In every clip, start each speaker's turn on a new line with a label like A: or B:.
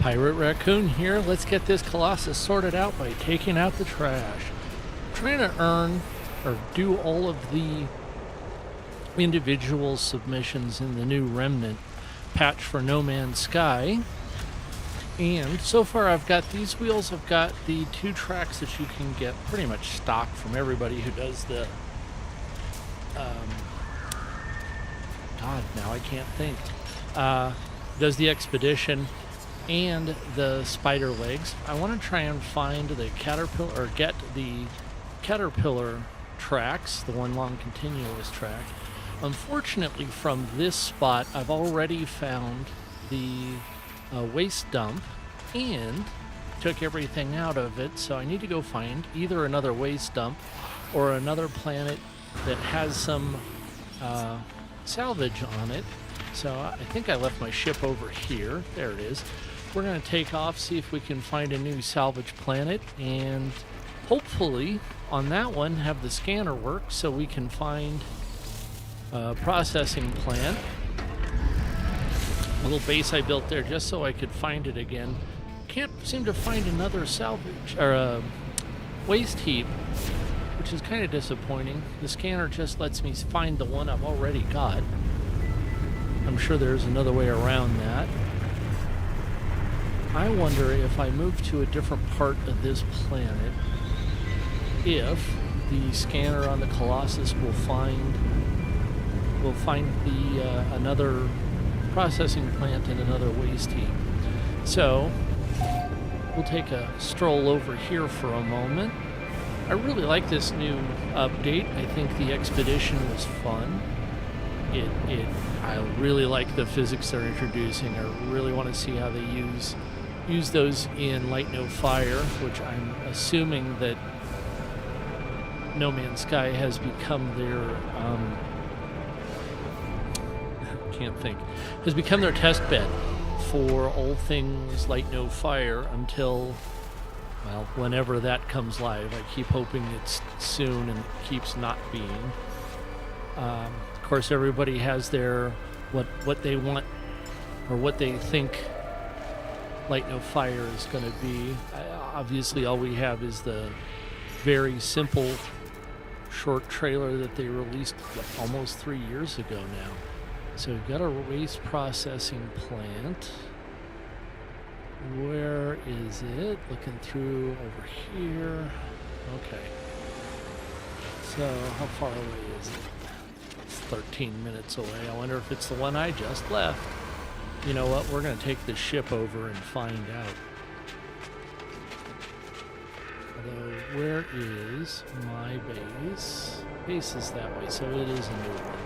A: Pirate Raccoon here. Let's get this Colossus sorted out by taking out the trash. I'm trying to earn or do all of the individual submissions in the new Remnant patch for No Man's Sky. And so far I've got these wheels. I've got the 2 tracks that you can get pretty much stock from everybody who does the God, now I can't think. Does the expedition and the spider legs. I want to try and find the caterpillar, or get the caterpillar tracks, the one long continuous track. Unfortunately, from this spot, I've already found the waste dump and took everything out of it, so I need to go find either another waste dump or another planet that has some salvage on it. So I think I left my ship over here. There it is. We're going to take off, see if we can find a new salvage planet, and hopefully on that one have the scanner work so we can find a processing plant. A little base I built there just so I could find it again. Can't seem to find another salvage or a waste heap, which is kind of disappointing. The scanner just lets me find the one I've already got. I'm sure there's another way around that. I wonder if I move to a different part of this planet, if the scanner on the Colossus will find the another processing plant and another waste heap. So we'll take a stroll over here for a moment. I really like this new update. I think the expedition was fun. I really like the physics they're introducing. I really want to see how they use those in Light No Fire, which I'm assuming that No Man's Sky has become their has become their test bed for all things Light No Fire until, well, whenever that comes live. I keep hoping it's soon, and it keeps not being. Of course, everybody has their what they want or what they think Light No Fire is going to be. Obviously, all we have is the very simple short trailer that they released almost 3 years ago now. So we've got a waste processing plant. Where is it? Looking through over here. Okay. So how far away is it? It's 13 minutes away. I wonder if it's the one I just left. You know what? We're going to take this ship over and find out. Although, where is my base? Base is that way, so it is a new one.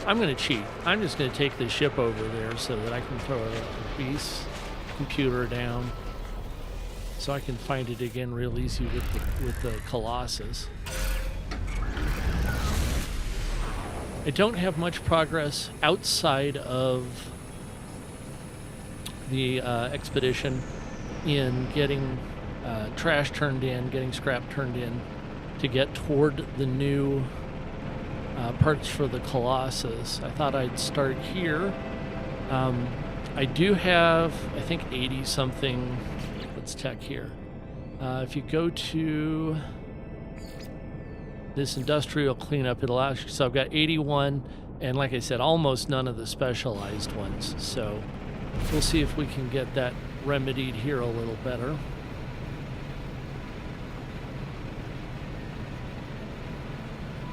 A: I'm going to cheat. I'm just going to take the ship over there so that I can throw a piece computer down so I can find it again real easy with the Colossus. I don't have much progress outside of the expedition in getting trash turned in, getting scrap turned in to get toward the new parts for the Colossus. I thought I'd start here. I do have, I think, 80 something. Let's check here. If you go to this industrial cleanup, it'll ask you. So I've got 81, and like I said, almost none of the specialized ones. So we'll see if we can get that remedied here a little better.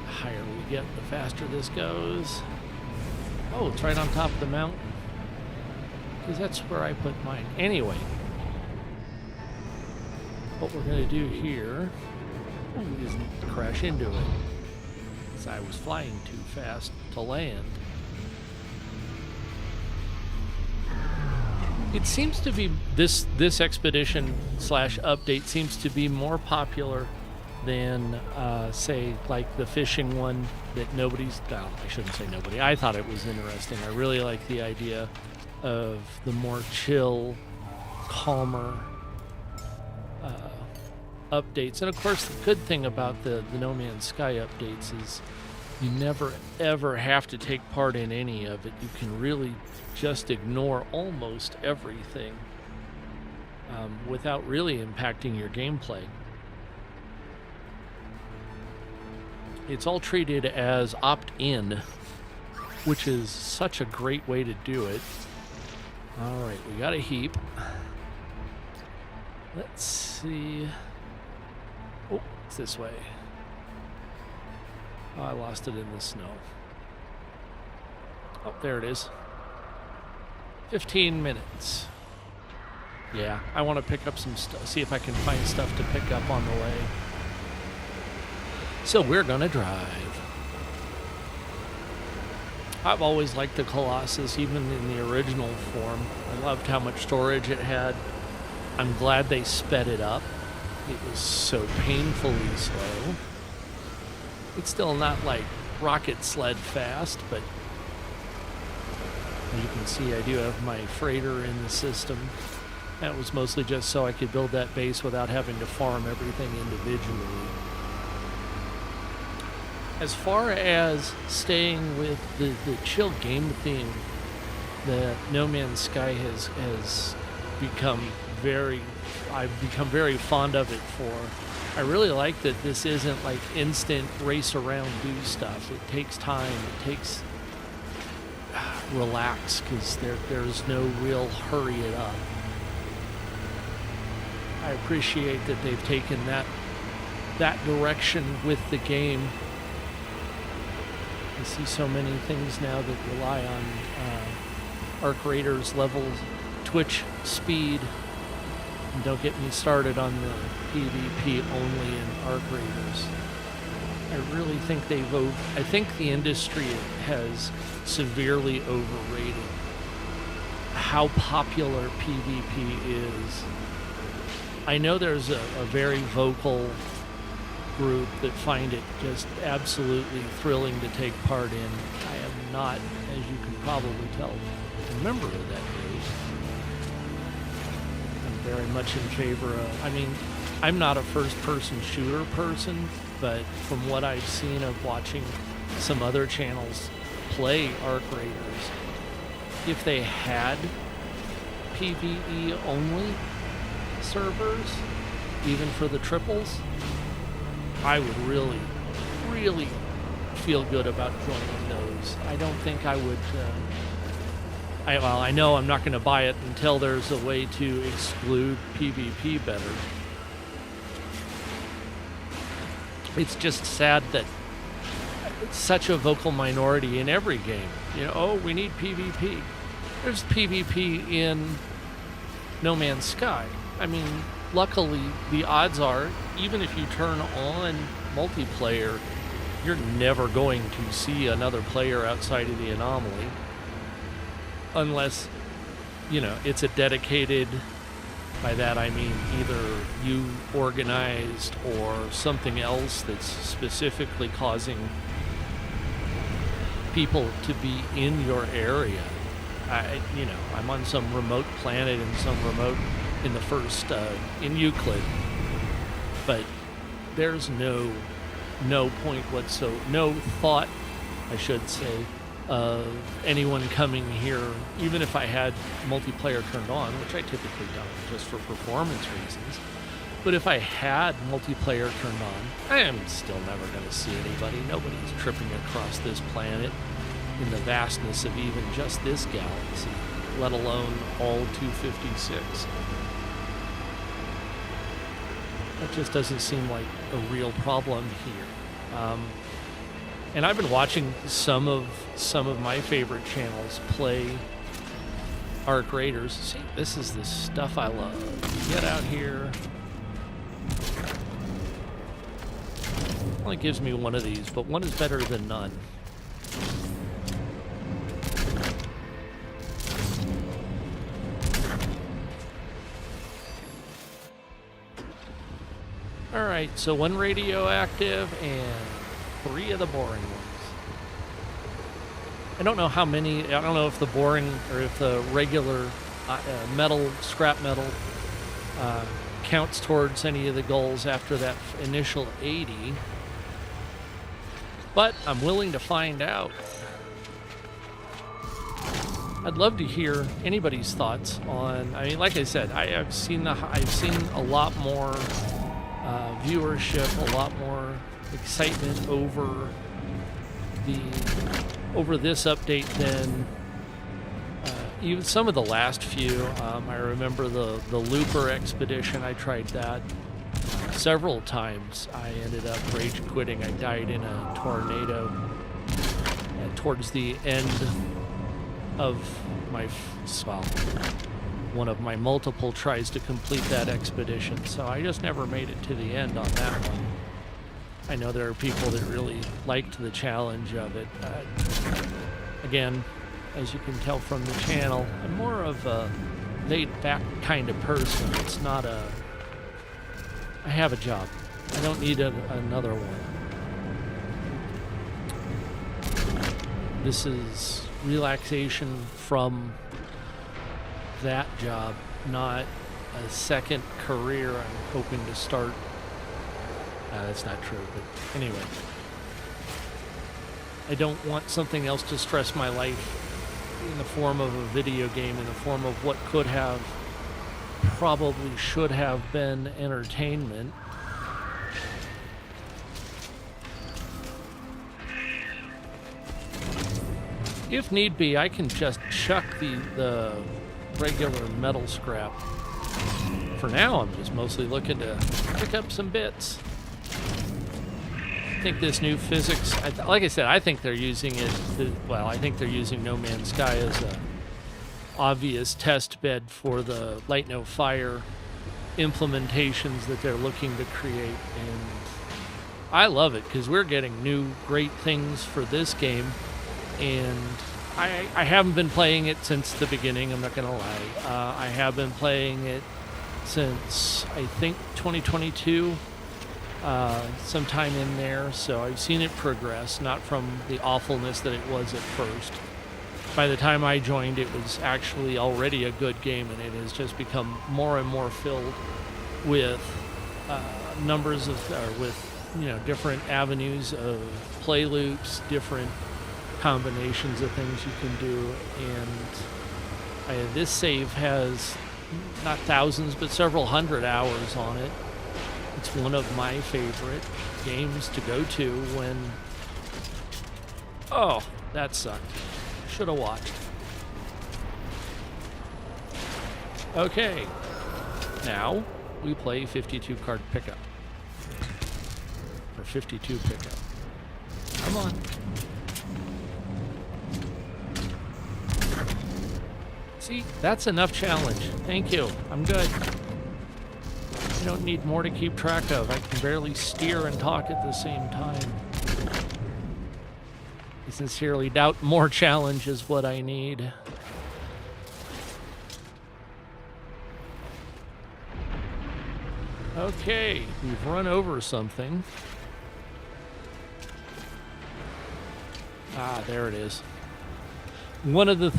A: The higher we get, the faster this goes. Oh, it's right on top of the mountain. Because that's where I put mine. Anyway, what we're going to do here isn't crash into it, because I was flying too fast to land. It seems to be this expedition / update seems to be more popular than say like the fishing one that nobody's. Well, I shouldn't say nobody. I thought it was interesting. I really like the idea of the more chill, calmer updates. And of course, the good thing about the No Man's Sky updates is you never ever have to take part in any of it. You can really just ignore almost everything without really impacting your gameplay. It's all treated as opt-in, which is such a great way to do it. All right, we got a heap. Let's see. Oh, it's this way. Oh, I lost it in the snow. Oh, there it is. 15 minutes. Yeah, I want to pick up some stuff, see if I can find stuff to pick up on the way. So we're gonna drive. I've always liked the Colossus, even in the original form. I loved how much storage it had. I'm glad they sped it up. It was so painfully slow. It's still not like rocket sled fast, but you can see I do have my freighter in the system. That was mostly just so I could build that base without having to farm everything individually. As far as staying with the chill game theme that No Man's Sky has become I've become very fond of it for. I really like that this isn't like instant race around, do stuff. It takes time. It takes relax, because there's no real hurry it up. I appreciate that they've taken that direction with the game. I see so many things now that rely on Arc Raiders levels, Twitch speed. And don't get me started on the PvP only in Arc Raiders. I really think I think the industry has severely overrated how popular PvP is. I know there's a very vocal group that find it just absolutely thrilling to take part in. I am not, as you can probably tell, a member of that group. I'm very much in favor of, I'm not a first-person shooter person, but from what I've seen of watching some other channels play Arc Raiders, if they had PvE only servers, even for the triples, I would really, really feel good about joining those. I don't think I would. I know I'm not going to buy it until there's a way to exclude PvP better. It's just sad that it's such a vocal minority in every game. Oh, we need PvP. There's PvP in No Man's Sky. Luckily, the odds are, even if you turn on multiplayer, you're never going to see another player outside of the anomaly. Unless, it's a dedicated, by that I mean either you organized or something else that's specifically causing people to be in your area. I'm on some remote planet in the first, in Euclid, but there's no point whatsoever, no thought, I should say, of anyone coming here, even if I had multiplayer turned on, which I typically don't, just for performance reasons. But if I had multiplayer turned on, I am still never going to see anybody. Nobody's tripping across this planet in the vastness of even just this galaxy, let alone all 256. That just doesn't seem like a real problem here. And I've been watching some of my favorite channels play Arc Raiders. See, this is the stuff I love. Get out here. Only gives me one of these, but one is better than none. Alright, so one radioactive and 3 of the boring ones. I don't know how many, I don't know if the boring or if the regular metal, scrap metal, counts towards any of the goals after that initial 80. But I'm willing to find out. I'd love to hear anybody's thoughts on. I mean, like I said, I've seen a lot more viewership, a lot more excitement over this update than even some of the last few. I remember the Looper expedition. I tried that several times. I ended up rage quitting. I died in a tornado towards the end of one of my multiple tries to complete that expedition. So I just never made it to the end on that one. I know there are people that really liked the challenge of it. Again, as you can tell from the channel, I'm more of a laid-back kind of person. It's not I have a job. I don't need another one. This is relaxation from that job, not a second career I'm hoping to start. That's not true, but anyway. I don't want something else to stress my life in the form of a video game, in the form of what could have, probably should have been entertainment. If need be, I can just chuck the regular metal scrap. For now, I'm just mostly looking to pick up some bits. I think this new physics, like I said, I think they're using it, I think they're using No Man's Sky as a obvious test bed for the Light No Fire implementations that they're looking to create. And I love it because we're getting new great things for this game. And I haven't been playing it since the beginning, I'm not going to lie. I have been playing it since, I think, 2022. Sometime in there, so I've seen it progress, not from the awfulness that it was at first. By the time I joined, it was actually already a good game, and it has just become more and more filled with different avenues of play loops, different combinations of things you can do, and this save has not thousands, but several hundred hours on it. It's one of my favorite games to go to when... Oh, that sucked. Should have watched. Okay. Now, we play 52 card pickup. Or 52 pickup. Come on. See, that's enough challenge. Thank you. I'm good. I don't need more to keep track of. I can barely steer and talk at the same time. I sincerely doubt more challenge is what I need. Okay, we've run over something. Ah, there it is. One of the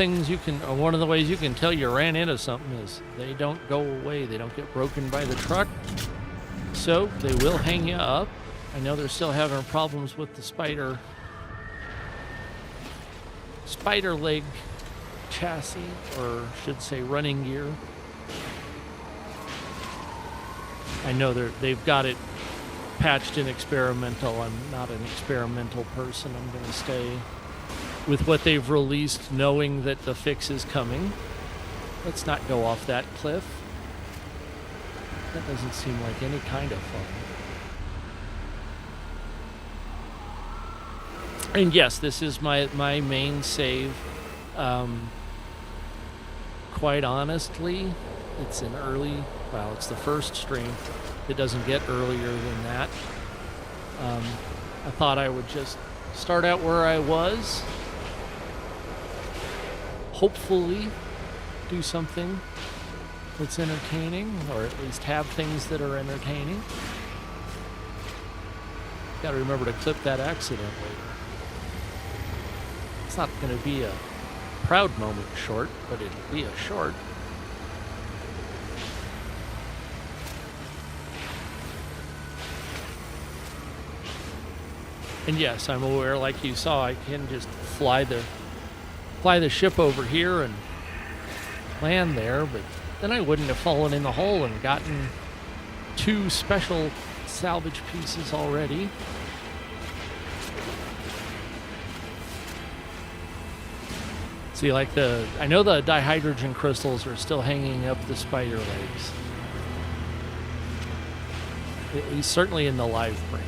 A: ways you can tell you ran into something is they don't go away. They don't get broken by the truck. So they will hang you up. I know they're still having problems with the spider leg chassis, or should say running gear. I know they've got it patched in experimental. I'm not an experimental person. I'm going to stay with what they've released, knowing that the fix is coming. Let's not go off that cliff. That doesn't seem like any kind of fun. And yes, this is my main save. Quite honestly, it's it's the first stream. It doesn't get earlier than that. I thought I would just start out where I was. Hopefully do something that's entertaining, or at least have things that are entertaining. Got to remember to clip that accident later. It's not going to be a proud moment short, but it'll be a short. And yes, I'm aware, like you saw, I can just fly the fly the ship over here and land there, but then I wouldn't have fallen in the hole and gotten 2 special salvage pieces already. See, like I know the dihydrogen crystals are still hanging up the spider legs. At least certainly in the live range.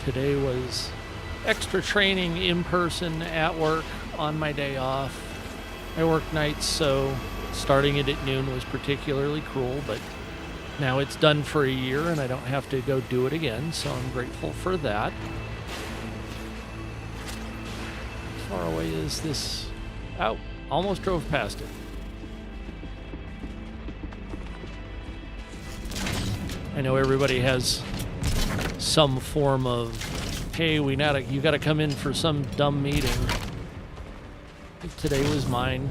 A: Today was extra training in person at work on my day off. I work nights, so starting it at noon was particularly cruel, but now it's done for a year and I don't have to go do it again, so I'm grateful for that. How far away is this? Oh, almost drove past it. I know everybody has some form of, hey, you gotta come in for some dumb meeting. I think today was mine.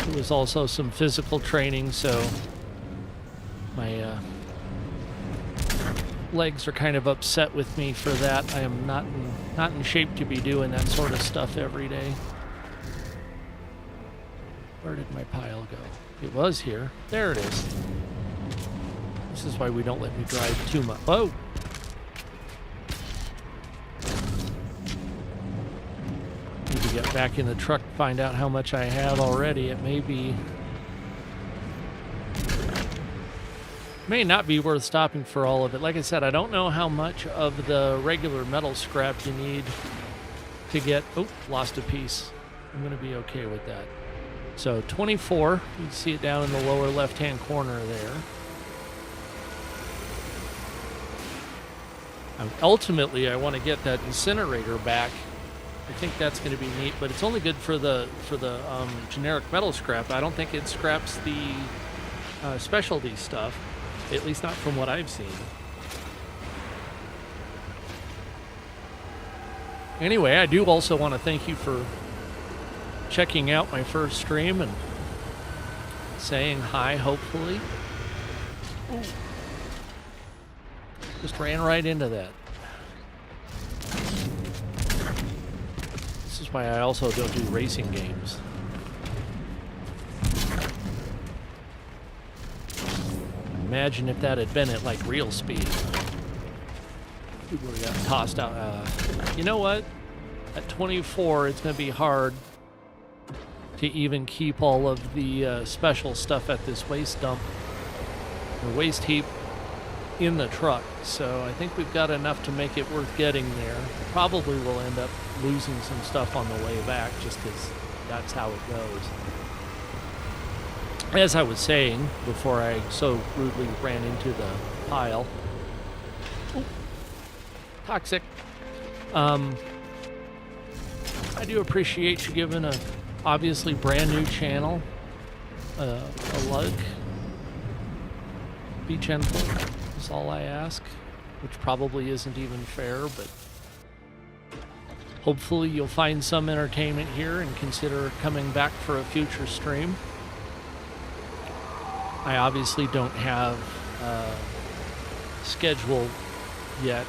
A: It was also some physical training, so my legs are kind of upset with me for that. I am not in shape to be doing that sort of stuff every day. Where did my pile go? It was here. There it is. This is why we don't let me drive too much. Whoa! Need to get back in the truck, find out how much I have already. It may not be worth stopping for all of it. Like I said, I don't know how much of the regular metal scrap you need to get... Oh, lost a piece. I'm going to be okay with that. So 24, you can see it down in the lower left-hand corner there. Ultimately, I want to get that incinerator back. I think that's going to be neat, but it's only good for the generic metal scrap. I don't think it scraps the specialty stuff, at least not from what I've seen. Anyway, I do also want to thank you for checking out my first stream and saying hi, hopefully. Ooh. Just ran right into that. This is why I also don't do racing games. Imagine if that had been at like real speed. We would have gotten tossed out. You know what? At 24, it's going to be hard to even keep all of the special stuff at this waste dump or waste heap in the truck. So I think we've got enough to make it worth getting there. Probably will end up losing some stuff on the way back just because that's how it goes. As I was saying before I so rudely ran into the pile. Ooh, toxic. I do appreciate you giving a obviously brand new channel a like. Be gentle is all I ask, which probably isn't even fair, but hopefully you'll find some entertainment here and consider coming back for a future stream. I obviously don't have a schedule yet.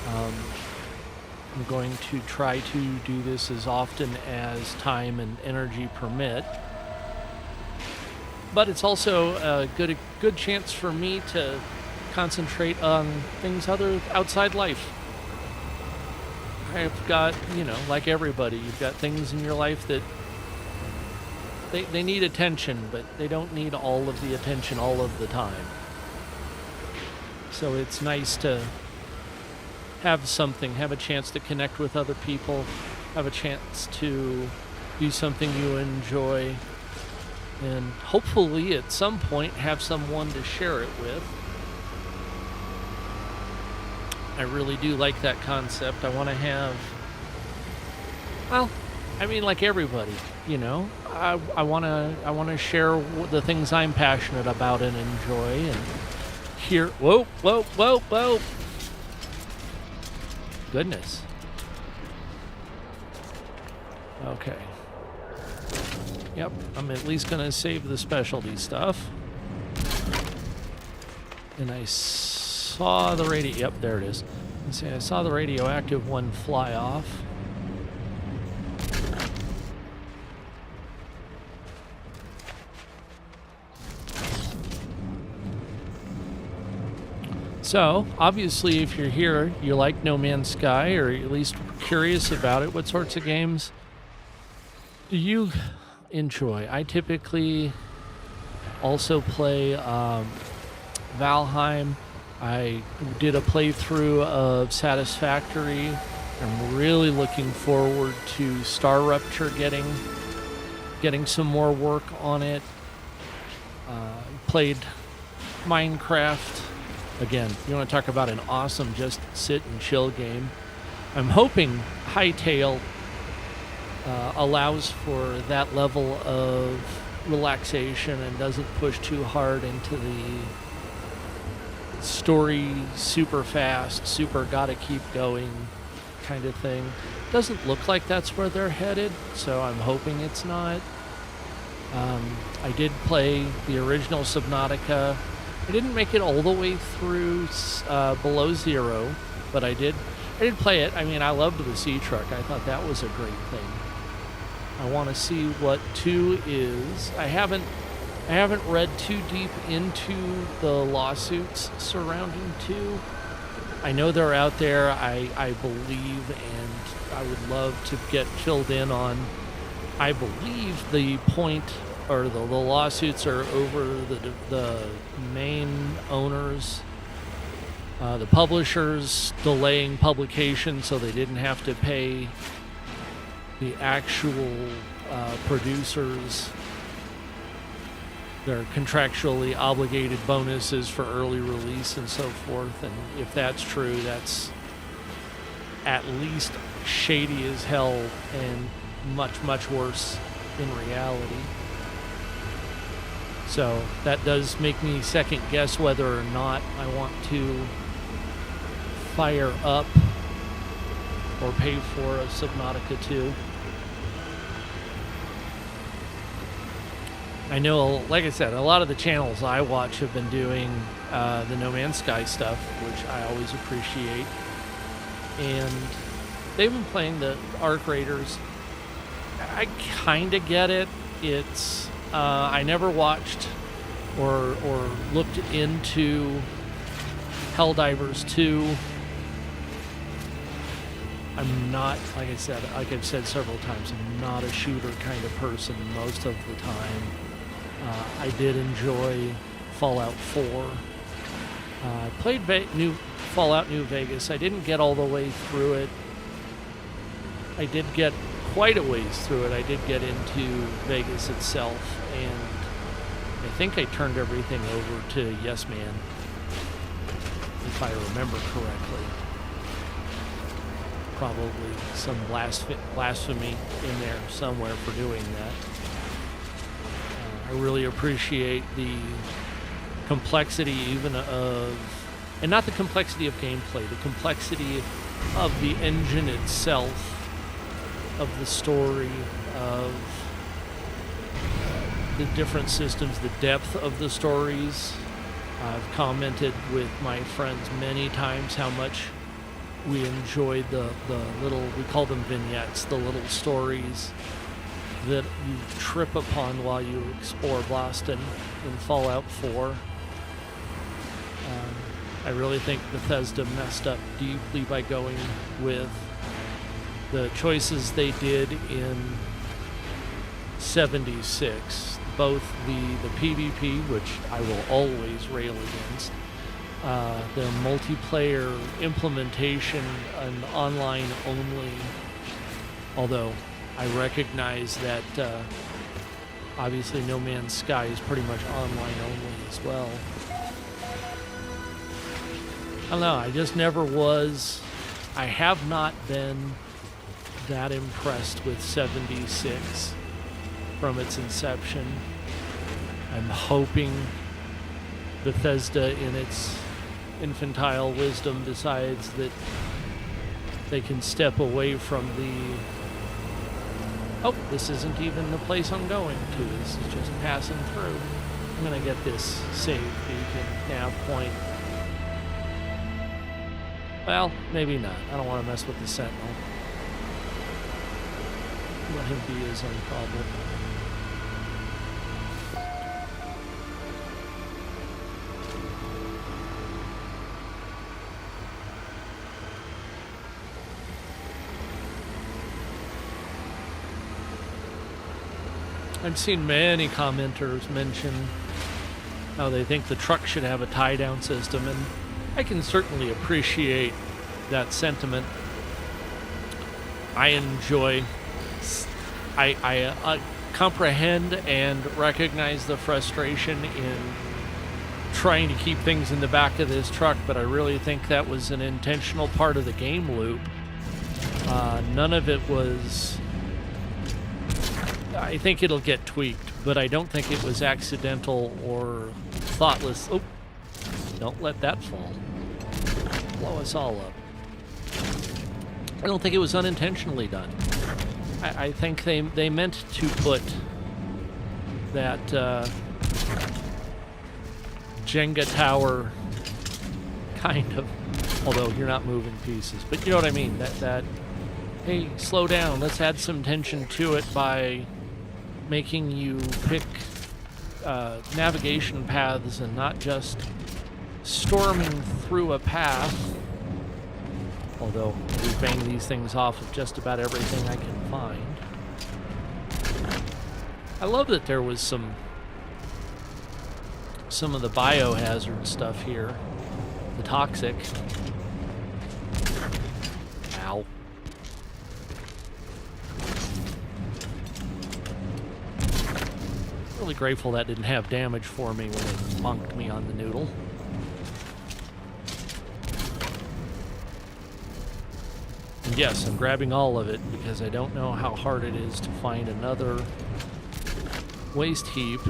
A: I'm going to try to do this as often as time and energy permit. But it's also a good chance for me to concentrate on things outside life. I've got, like everybody, you've got things in your life that they need attention, but they don't need all of the attention all of the time. So it's nice to have a chance to connect with other people, have a chance to do something you enjoy, and hopefully at some point have someone to share it with. I really do like that concept. I want to have, like everybody, I want to share the things I'm passionate about and enjoy, and hear. Whoa! Goodness. Okay. Yep, I'm at least going to save the specialty stuff. And saw the radio. Yep, there it is. Let's see, I saw the radioactive one fly off. So, obviously, if you're here, you like No Man's Sky, or at least curious about it. What sorts of games do you enjoy? I typically also play Valheim. I did a playthrough of Satisfactory. I'm really looking forward to Star Rupture getting some more work on it. Played Minecraft. Again, you want to talk about an awesome just sit and chill game. I'm hoping Hytale allows for that level of relaxation and doesn't push too hard into the story super fast, super gotta keep going kind of thing. Doesn't look like that's where they're headed, so I'm hoping it's not. I did play the original Subnautica. I didn't make it all the way through Below Zero, but I did play it. I mean, I loved the Sea Truck. I thought that was a great thing. I want to see what 2 is. I haven't read too deep into the lawsuits surrounding 2. I know they're out there. I believe, and I would love to get filled in on. I believe the point, or the lawsuits are over the main owners, the publishers delaying publication so they didn't have to pay the actual producers their contractually obligated bonuses for early release and so forth. And if that's true, that's at least shady as hell and much, much worse in reality. So that does make me second guess whether or not I want to fire up or pay for a Subnautica 2. I know, like I said, a lot of the channels I watch have been doing the No Man's Sky stuff, which I always appreciate. And they've been playing the Arc Raiders. I kind of get it. It's I never watched or looked into Helldivers 2. I'm not, like I've said several times, I'm not a shooter kind of person most of the time. I did enjoy Fallout 4. I played Fallout New Vegas. I didn't get all the way through it. I did get quite a ways through it. I did get into Vegas itself, and I think I turned everything over to Yes Man, if I remember correctly. Probably some blasphemy in there somewhere for doing that. I really appreciate the complexity even of, and not the complexity of gameplay, the complexity of the engine itself, of the story, of the different systems, the depth of the stories. I've commented with my friends many times how much we enjoyed the little, we call them vignettes, the little stories that you trip upon while you explore Boston in Fallout 4. I really think Bethesda messed up deeply by going with the choices they did in 76, both the PvP, which I will always rail against, their multiplayer implementation and online only, although I recognize that obviously No Man's Sky is pretty much online only as well. I don't know, I just never was, I have not been that impressed with 76 from its inception. I'm hoping Bethesda, in its infantile wisdom, decides that they can step away from the, oh, this isn't even the place I'm going to, this is just passing through. I'm going to get this saved beacon nav point. Well, maybe not. I don't want to mess with the Sentinel. Let him be his own problem. I've seen many commenters mention how they think the truck should have a tie-down system, and I can certainly appreciate that sentiment. I enjoy, I comprehend and recognize the frustration in trying to keep things in the back of this truck, but I really think that was an intentional part of the game loop. None of it was... I think it'll get tweaked, but I don't think it was accidental or thoughtless. Oh, don't let that fall. Blow us all up. I don't think it was unintentionally done. I think they meant to put that Jenga tower kind of, although you're not moving pieces, but you know what I mean, that hey, slow down, let's add some tension to it by making you pick navigation paths and not just storming through a path. Although we bang these things off of just about everything I can find. I love that there was some of the biohazard stuff here. The toxic. Ow. Really grateful that didn't have damage for me when it bonked me on the noodle. And yes, I'm grabbing all of it because I don't know how hard it is to find another waste heap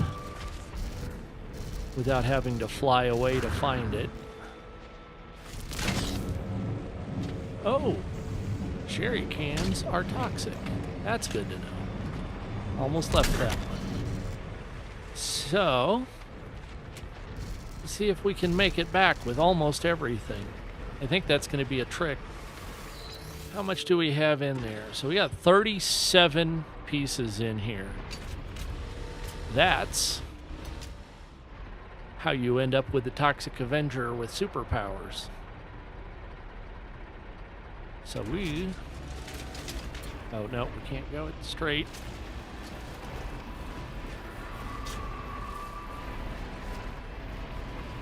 A: without having to fly away to find it. Oh, jerry cans are toxic. That's good to know. Almost left that one. So, let's see if we can make it back with almost everything. I think that's going to be a trick. How much do we have in there? So we got 37 pieces in here. That's how you end up with the Toxic Avenger with superpowers. So we... Oh, no, we can't go it straight.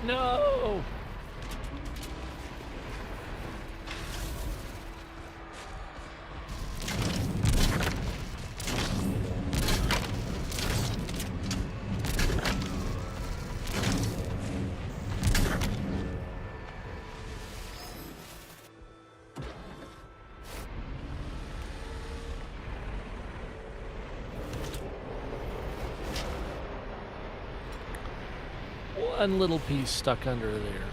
A: No! One little piece stuck under there.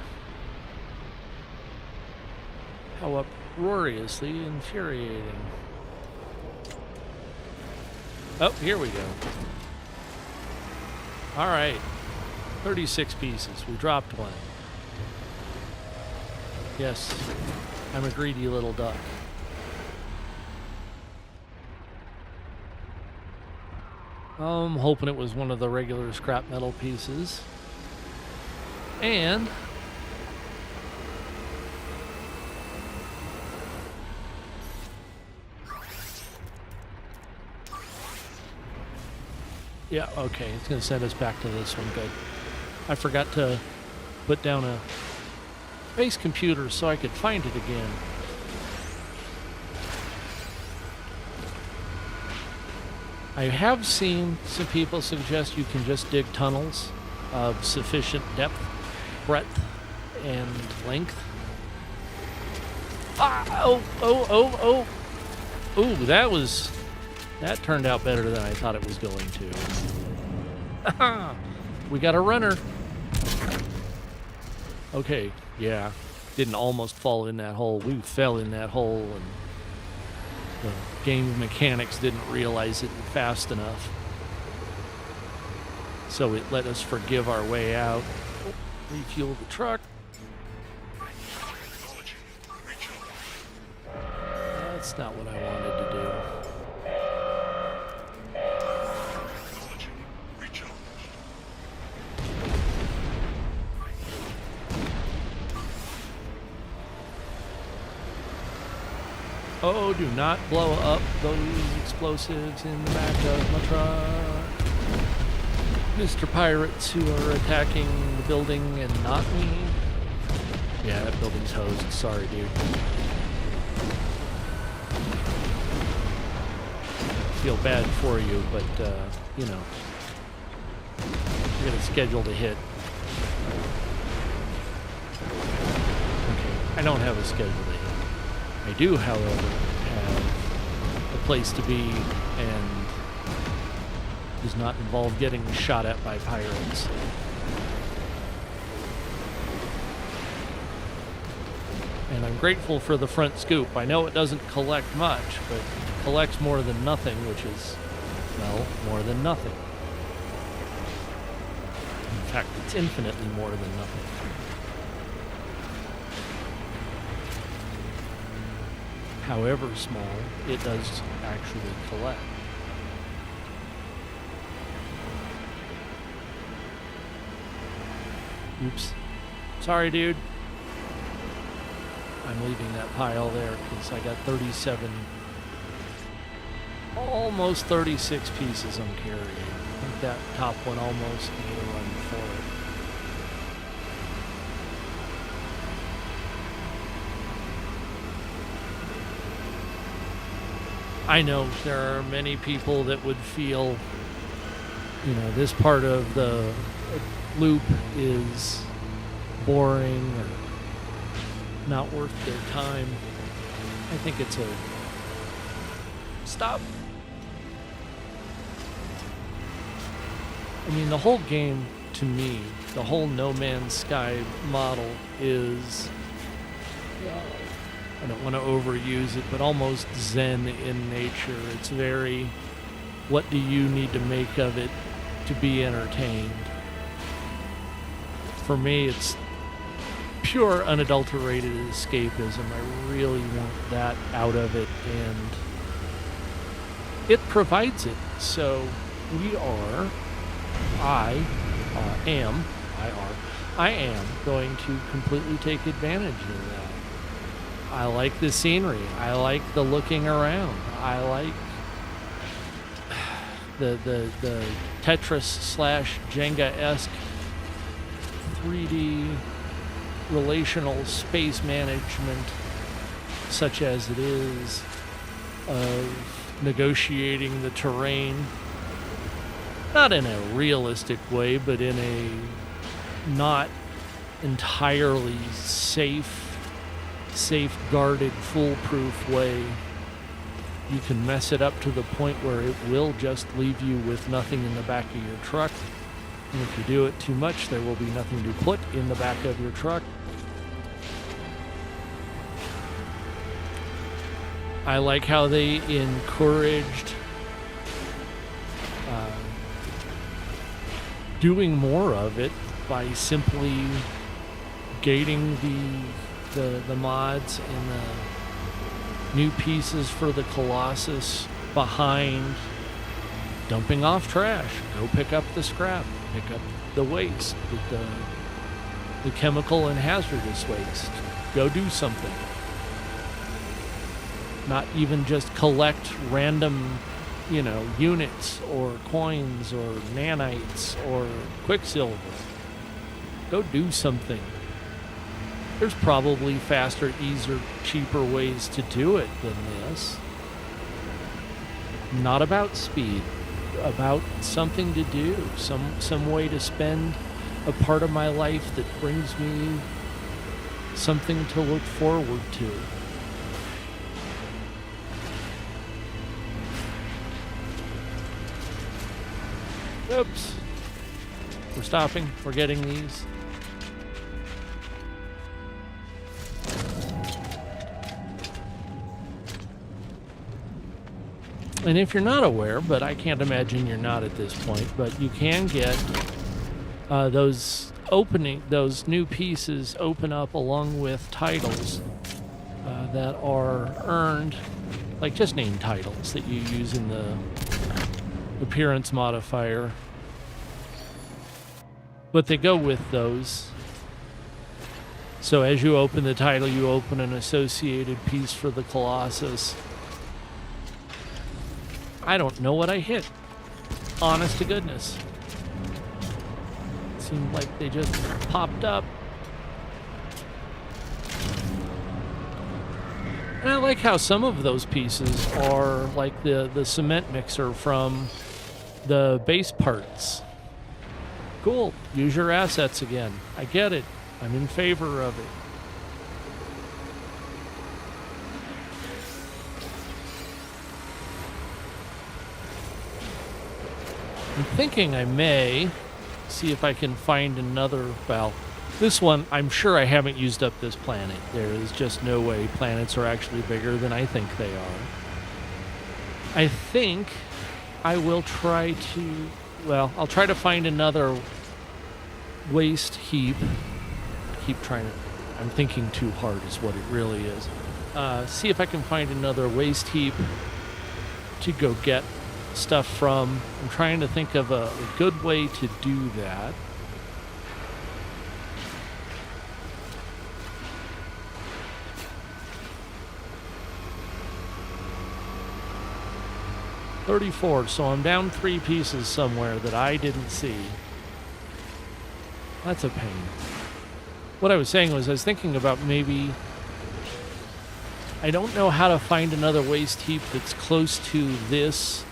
A: How uproariously infuriating. Oh, here we go. All right. 36 pieces. We dropped one. Yes, I'm a greedy little duck. I'm hoping it was one of the regular scrap metal pieces. And yeah, okay, it's going to send us back to this one. Good. I forgot to put down a base computer so I could find it again. I have seen some people suggest you can just dig tunnels of sufficient depth, breadth, and length. Ah, oh. Ooh, that turned out better than I thought it was going to. We got a runner. Okay, yeah. Didn't almost fall in that hole. We fell in that hole, and the game mechanics didn't realize it fast enough. So it let us forgive our way out. Refuel the truck. That's not what I wanted to do. Oh, do not blow up those explosives in the back of my truck. Mr. Pirates who are attacking the building and not me. Yeah, that building's hosed. Sorry, dude. Feel bad for you, but, you know, you got a schedule to hit. Okay, I don't have a schedule to hit. I do, however, have a place to be and does not involve getting shot at by pirates. And I'm grateful for the front scoop. I know it doesn't collect much, but it collects more than nothing, which is, well, more than nothing. In fact, it's infinitely more than nothing. However small, it does actually collect. Oops. Sorry, dude. I'm leaving that pile there because I got 37, almost 36 pieces I'm carrying. I think that top one almost made a run for it. I know there are many people that would feel, you know, this part of the loop is boring or not worth their time. I think it's a stop. I mean, the whole game, to me, the whole No Man's Sky model is, I don't want to overuse it, but almost Zen in nature. It's very, what do you need to make of it to be entertained? For me, it's pure unadulterated escapism. I really want that out of it, and it provides it. So I am going to completely take advantage of that. I like the scenery. I like the looking around. I like the Tetris/Jenga-esque 3D relational space management, such as it is, of negotiating the terrain, not in a realistic way, but in a not entirely safeguarded, foolproof way. You can mess it up to the point where it will just leave you with nothing in the back of your truck. And if you do it too much, there will be nothing to put in the back of your truck. I like how they encouraged doing more of it by simply gating the mods and the new pieces for the Colossus behind dumping off trash. Go pick up the scrap, pick up the waste, the chemical and hazardous waste. Go do something. Not even just collect random, units or coins or nanites or quicksilver. Go do something. There's probably faster, easier, cheaper ways to do it than this. Not about speed, about something to do, some way to spend a part of my life that brings me something to look forward to. Oops. We're stopping. We're getting these. And if you're not aware, but I can't imagine you're not at this point, but you can get those new pieces open up along with titles that are earned like just name titles that you use in the appearance modifier. But they go with those. So as you open the title, you open an associated piece for the Colossus. I don't know what I hit. Honest to goodness. It seemed like they just popped up. And I like how some of those pieces are like the cement mixer from the base parts. Cool. Use your assets again. I get it. I'm in favor of it. I'm thinking I may see if I can find another, well, this one, I'm sure I haven't used up this planet. There is just no way planets are actually bigger than I think they are. I think I will try to, well, I'll try to find another waste heap. Keep trying to, I'm thinking too hard is what it really is. See if I can find another waste heap to go get stuff from. I'm trying to think of a good way to do that. $34, so I'm down 3 pieces somewhere that I didn't see. That's a pain. What I was saying was I was thinking about maybe, I don't know how to find another waste heap that's close to this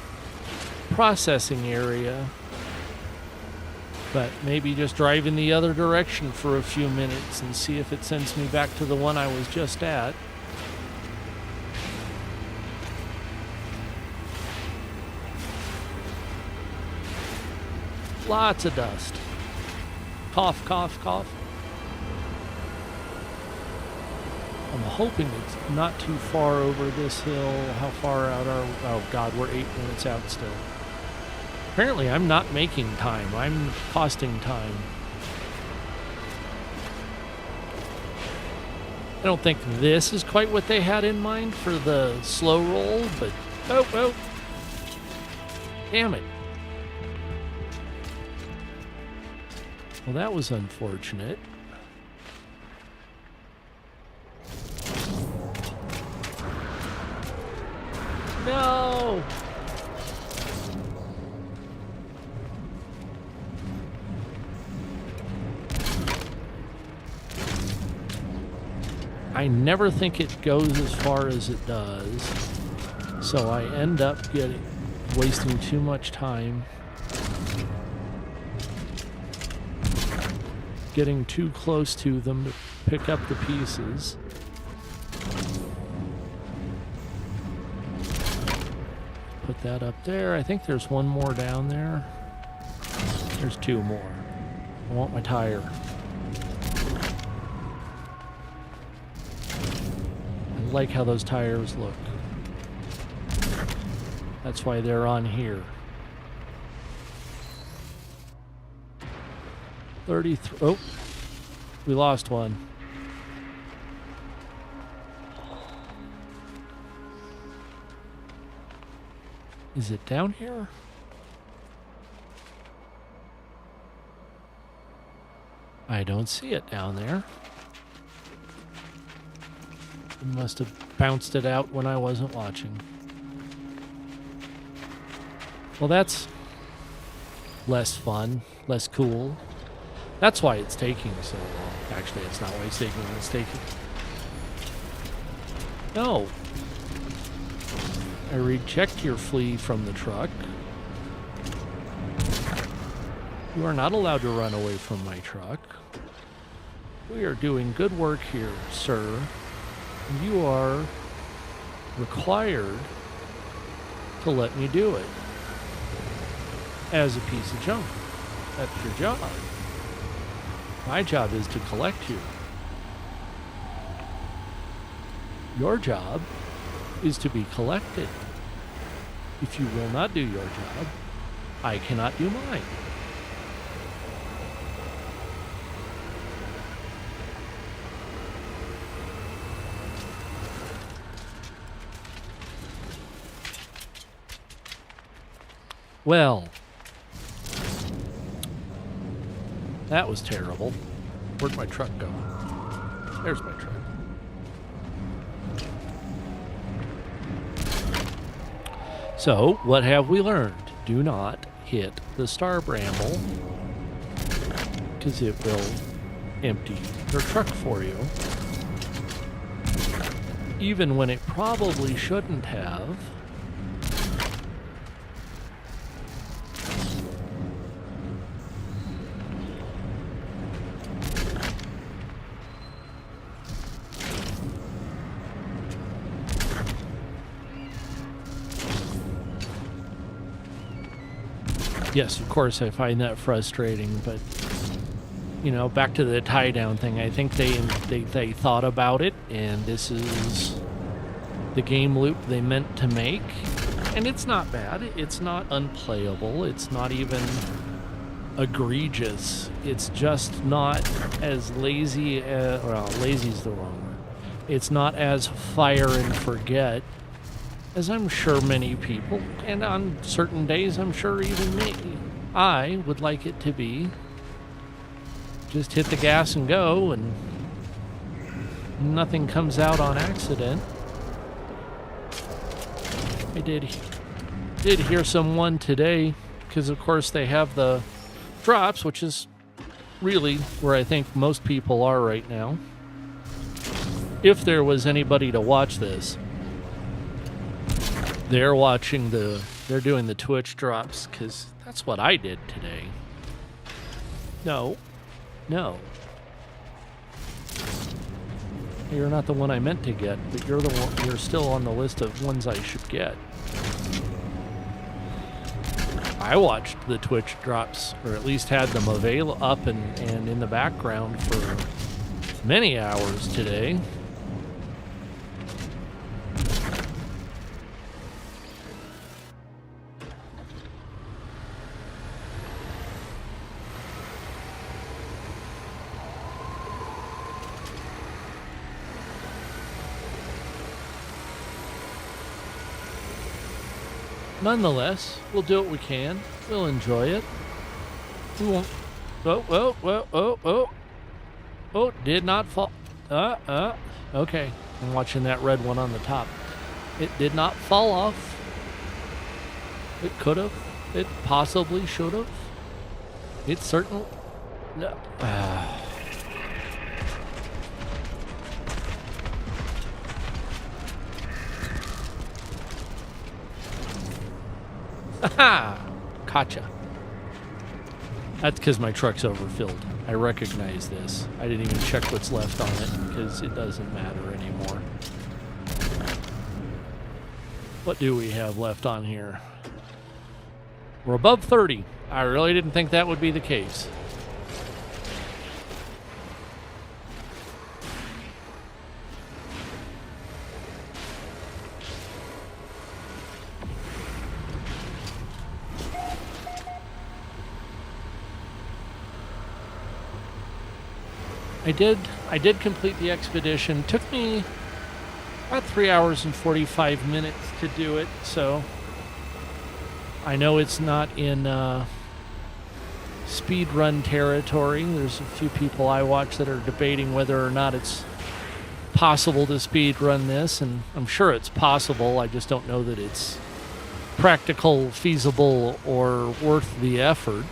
A: processing area, but maybe just drive in the other direction for a few minutes and see if it sends me back to the one I was just at. Lots of dust. Cough, cough, cough. I'm hoping it's not too far over this hill. How far out are we? Oh God, we're 8 minutes out still. Apparently I'm not making time. I'm costing time. I don't think this is quite what they had in mind for the slow roll, but oh. Damn it. Well, that was unfortunate. No! I never think it goes as far as it does, so I end up wasting too much time. Getting too close to them to pick up the pieces. Put that up there. I think there's one more down there. There's 2 more. I want my tire. I like how those tires look. That's why they're on here. 33. Oh, we lost one. Is it down here? I don't see it down there. It must have bounced it out when I wasn't watching. Well, that's less fun, less cool. That's why it's taking so long. Actually, it's not why it's taking, it's taking. No. I rechecked your flee from the truck. You are not allowed to run away from my truck. We are doing good work here, sir. You are required to let me do it. As a piece of junk. That's your job. My job is to collect you. Your job is to be collected. If you will not do your job, I cannot do mine. Well, that was terrible. Where'd my truck go? There's my truck. So, what have we learned? Do not hit the star bramble, because it will empty your truck for you. Even when it probably shouldn't have. Yes, of course, I find that frustrating, but, you know, back to the tie-down thing, I think they thought about it, and this is the game loop they meant to make, and it's not bad. It's not unplayable. It's not even egregious. It's just not as lazy as, well, lazy's the wrong word. It's not as fire and forget as I'm sure many people, and on certain days I'm sure even me, I would like it to be. Just hit the gas and go, and nothing comes out on accident. I did hear someone today, because of course they have the drops, which is really where I think most people are right now. If there was anybody to watch this, they're doing the Twitch drops, because that's what I did today. No. You're not the one I meant to get, but you're the one, you're still on the list of ones I should get. I watched the Twitch drops, or at least had them up and in the background for many hours today. Nonetheless, we'll do what we can. We'll enjoy it. We won't. Oh, did not fall. Okay. I'm watching that red one on the top. It did not fall off. It could have. It possibly should have. It certainly. No. Haha! Gotcha. That's because my truck's overfilled. I recognize this. I didn't even check what's left on it because it doesn't matter anymore. What do we have left on here? We're above 30. I really didn't think that would be the case. I did complete the expedition. Took me about 3 hours and 45 minutes to do it, so I know it's not in speedrun territory. There's a few people I watch that are debating whether or not it's possible to speedrun this, and I'm sure it's possible. I just don't know that it's practical, feasible, or worth the effort.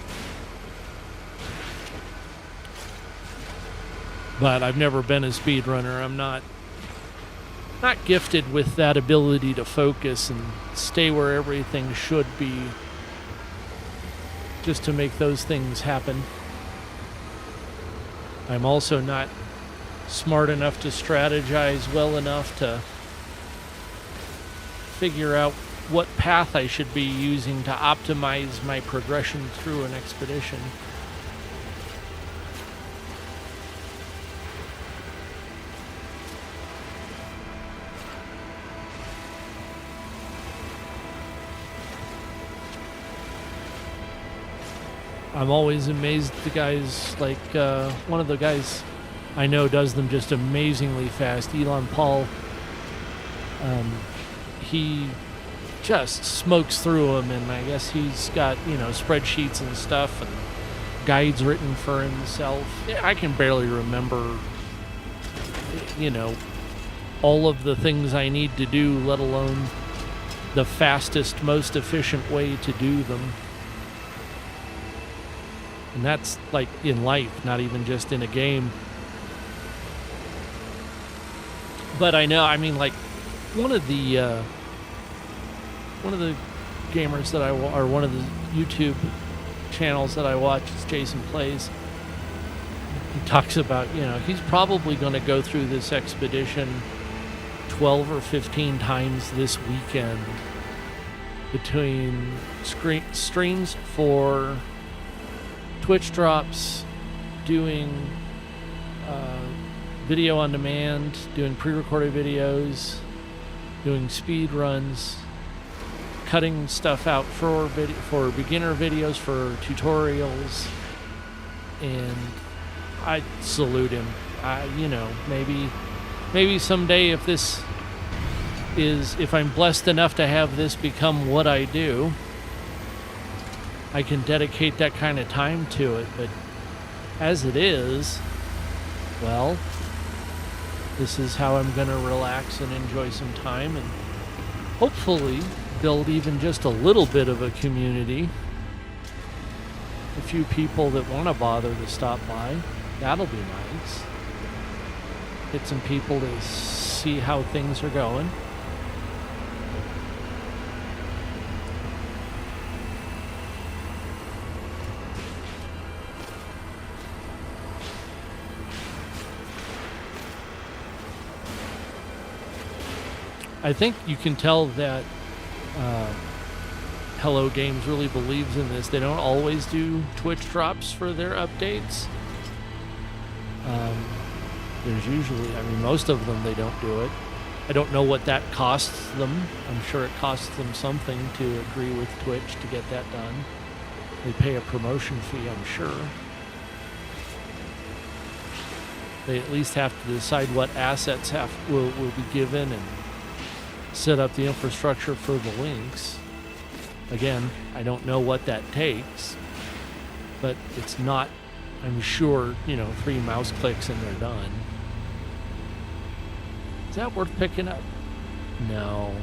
A: But I've never been a speedrunner. I'm not gifted with that ability to focus and stay where everything should be just to make those things happen. I'm also not smart enough to strategize well enough to figure out what path I should be using to optimize my progression through an expedition. I'm always amazed at the guys, like one of the guys I know does them just amazingly fast, Elon Paul. He just smokes through them, and I guess he's got, spreadsheets and stuff and guides written for himself. I can barely remember, all of the things I need to do, let alone the fastest, most efficient way to do them. And that's like in life, not even just in a game. But I know, like one of the gamers that or one of the YouTube channels that I watch is Jason Plays. He talks about, he's probably going to go through this expedition 12 or 15 times this weekend between streams for Twitch drops, doing video on demand, doing pre-recorded videos, doing speed runs, cutting stuff out for beginner videos, for tutorials, and I salute him. Maybe someday if I'm blessed enough to have this become what I do, I can dedicate that kind of time to it. But as it is, well, this is how I'm going to relax and enjoy some time and hopefully build even just a little bit of a community. A few people that want to bother to stop by. That'll be nice. Get some people to see how things are going. I think you can tell that Hello Games really believes in this. They don't always do Twitch drops for their updates. There's usually, most of them they don't do it. I don't know what that costs them. I'm sure it costs them something to agree with Twitch to get that done. They pay a promotion fee, I'm sure. They at least have to decide what assets will be given and set up the infrastructure for the links. Again, I don't know what that takes, but it's not, I'm sure, 3 mouse clicks and they're done. Is that worth picking up? No.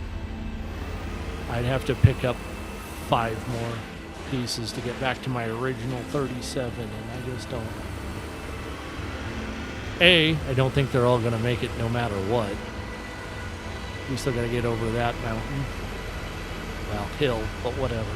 A: I'd have to pick up 5 more pieces to get back to my original 37, and I just don't. I don't think they're all going to make it no matter what. We still got to get over that mountain. Well, hill, but whatever.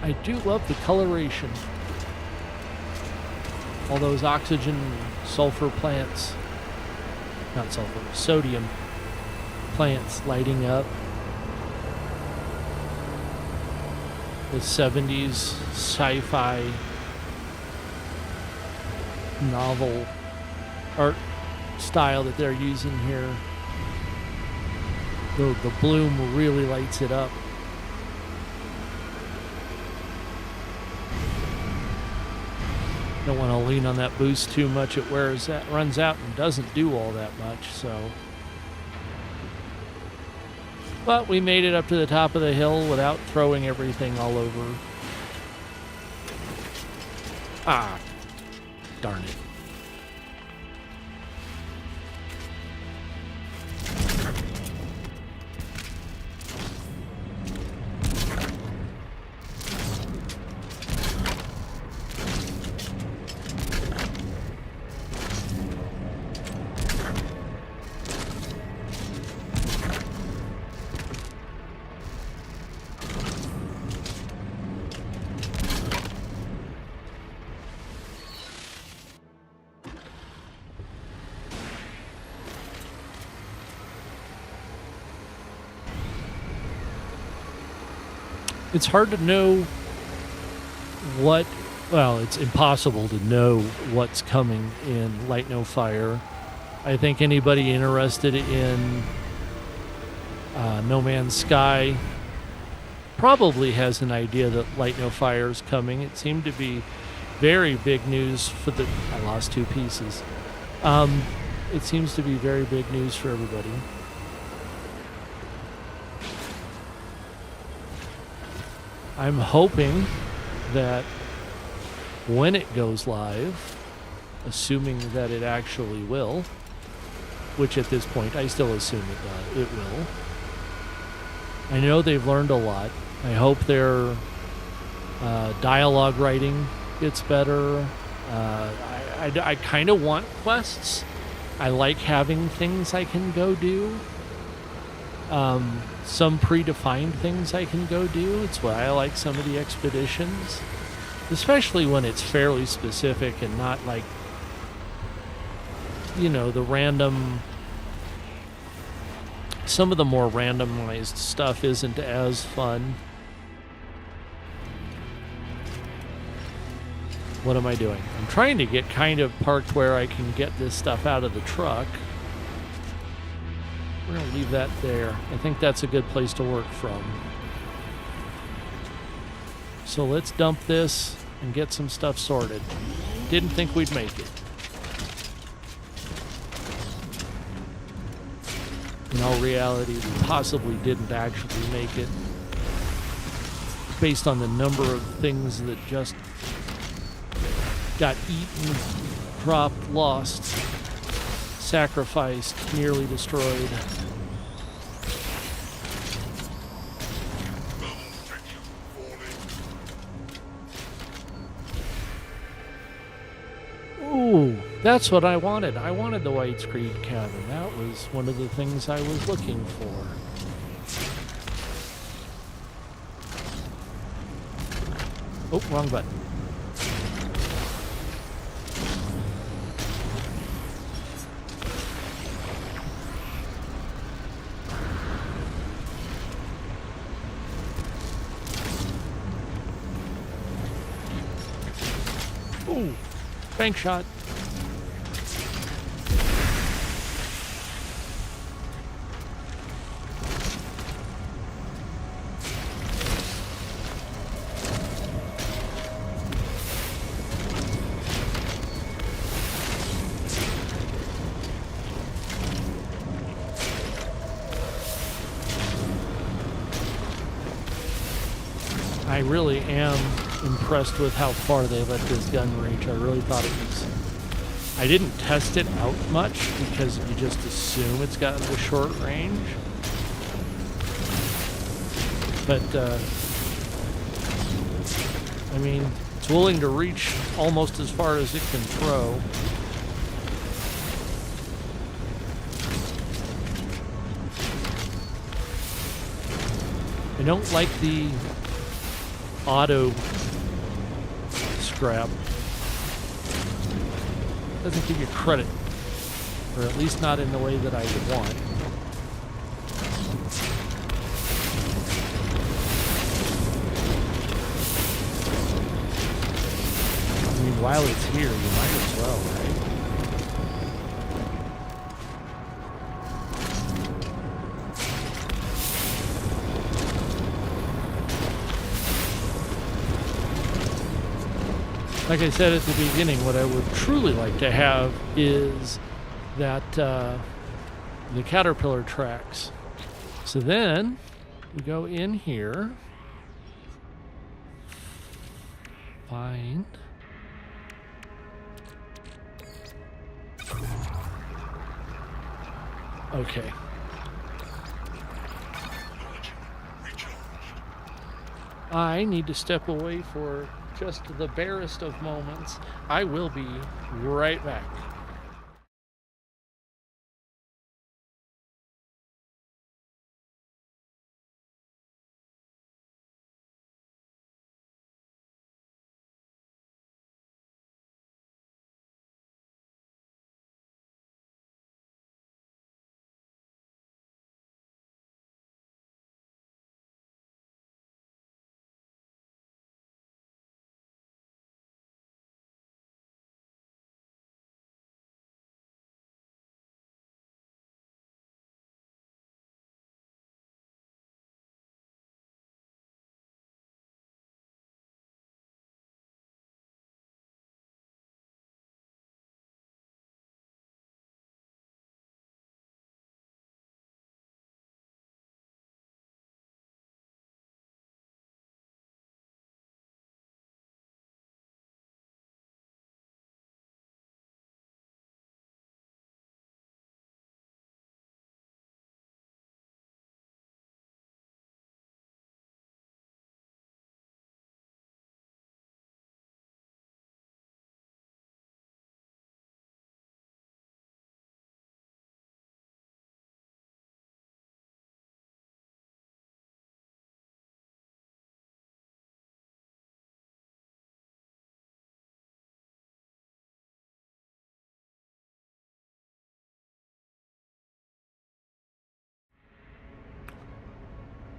A: I do love the coloration. All those oxygen, sulfur plants, not sulfur, sodium plants lighting up. The 70s sci-fi novel art style that they're using here. The bloom really lights it up. Don't want to lean on that boost too much. It runs out and doesn't do all that much, so. But we made it up to the top of the hill without throwing everything all over. Ah, darn it. It's hard to know what, well, it's impossible to know what's coming in Light No Fire. I think anybody interested in No Man's Sky probably has an idea that Light No Fire is coming. It seemed to be very big news for the. I lost 2 pieces. It seems to be very big news for everybody. I'm hoping that when it goes live, assuming that it actually will, which at this point I still assume it will. I know they've learned a lot. I hope their dialogue writing gets better. I kind of want quests. I like having things I can go do. Some predefined things I can go do. It's why I like some of the expeditions, especially when it's fairly specific and not like, the random. Some of the more randomized stuff isn't as fun. What am I doing? I'm trying to get kind of parked where I can get this stuff out of the truck. We're going to leave that there. I think that's a good place to work from. So let's dump this and get some stuff sorted. Didn't think we'd make it. In all reality, we possibly didn't actually make it, based on the number of things that just got eaten, dropped, lost, sacrificed, nearly destroyed. Ooh, that's what I wanted. I wanted the White Screed cabin. That was one of the things I was looking for. Oh, wrong button. Ooh, bank shot. I really am impressed with how far they let this gun reach. I really thought it was... I didn't test it out much because you just assume it's got the short range. But, I mean, it's willing to reach almost as far as it can throw. I don't like the auto scrap. Doesn't give you credit, or at least not in the way that I would want. I mean, while it's here, you might as well, right? Like I said at the beginning, what I would truly like to have is that the caterpillar tracks. So then we go in here, find. Okay. I need to step away for just the barest of moments. I will be right back.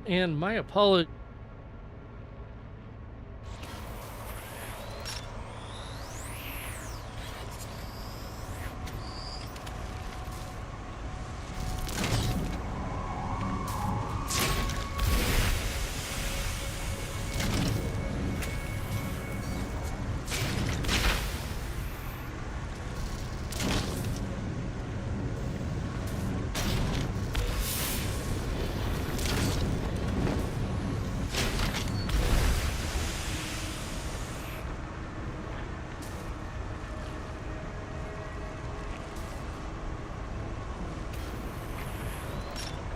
A: And my apology.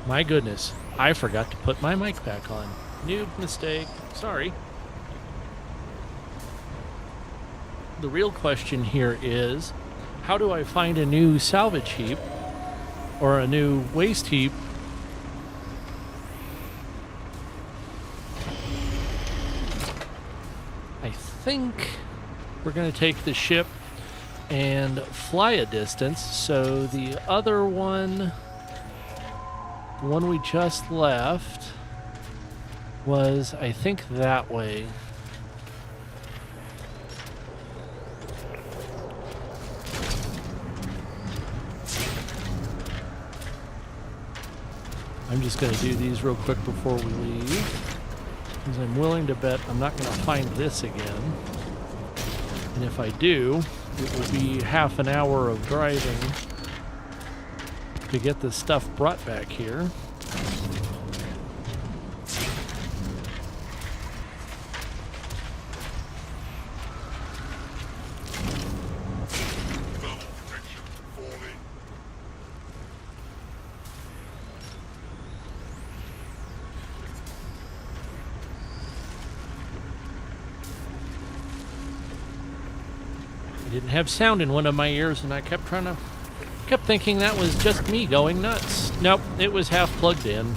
A: My goodness, I forgot to put my mic back on. Noob mistake. Sorry. The real question here is, how do I find a new salvage heap or a new waste heap? I think we're going to take the ship and fly a distance. So the other one, the one we just left, was, I think, that way. I'm just going to do these real quick before we leave, because I'm willing to bet I'm not going to find this again. And if I do, it will be half an hour of driving to get this stuff brought back here. I didn't have sound in one of my ears, and I kept thinking that was just me going nuts. Nope, it was half plugged in.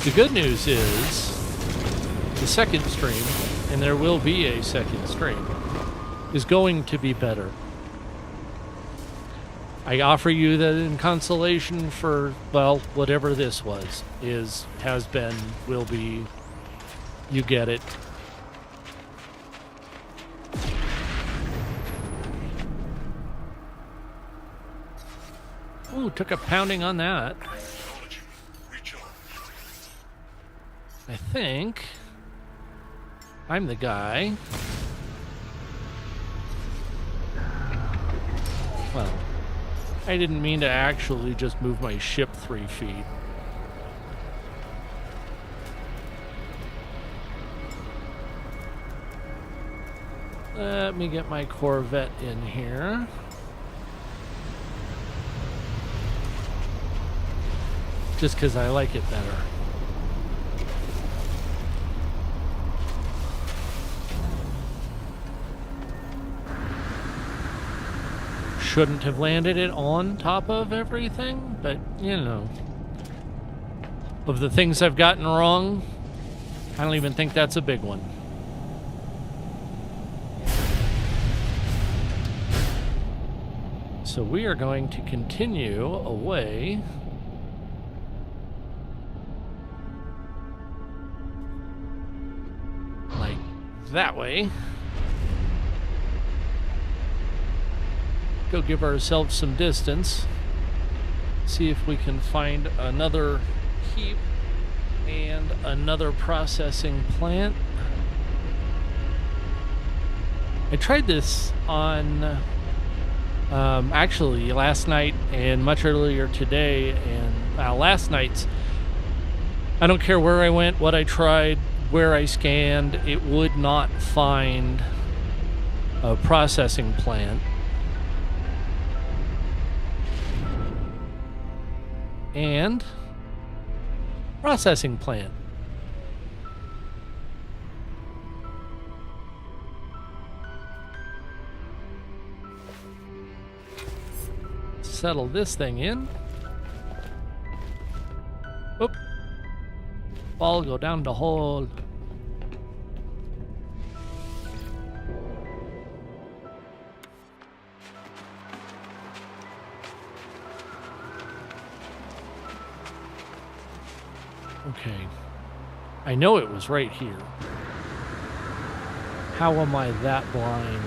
A: The good news is the second stream, and there will be a second stream, is going to be better. I offer you that in consolation for, well, whatever this was, is, has been, will be. You get it. Ooh, took a pounding on that. I think I'm the guy. Well, I didn't mean to actually just move my ship 3 feet. Let me get my Corvette in here. Just because I like it better. Shouldn't have landed it on top of everything, but, you know. Of the things I've gotten wrong, I don't even think that's a big one. So we are going to continue away. Like that way. Go give ourselves some distance. See if we can find another heap and another processing plant. I tried this on actually last night and much earlier today, and last night's, I don't care where I went, what I tried, where I scanned, it would not find a processing plant. And processing plant. Settle this thing in. Oop. Ball go down the hole. Okay. I know it was right here. How am I that blind?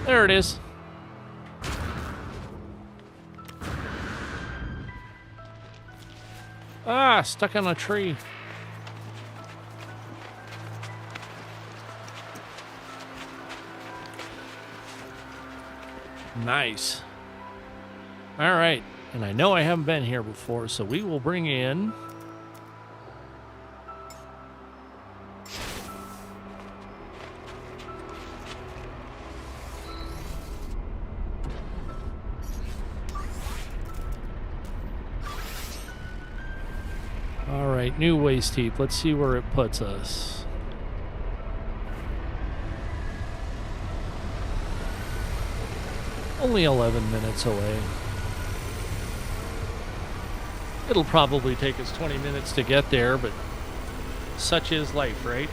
A: There it is. Ah, stuck on a tree. Nice. All right. And I know I haven't been here before, so we will bring in... All right, new waist heap. Let's see where it puts us. Only 11 minutes away. It'll probably take us 20 minutes to get there, but such is life, right?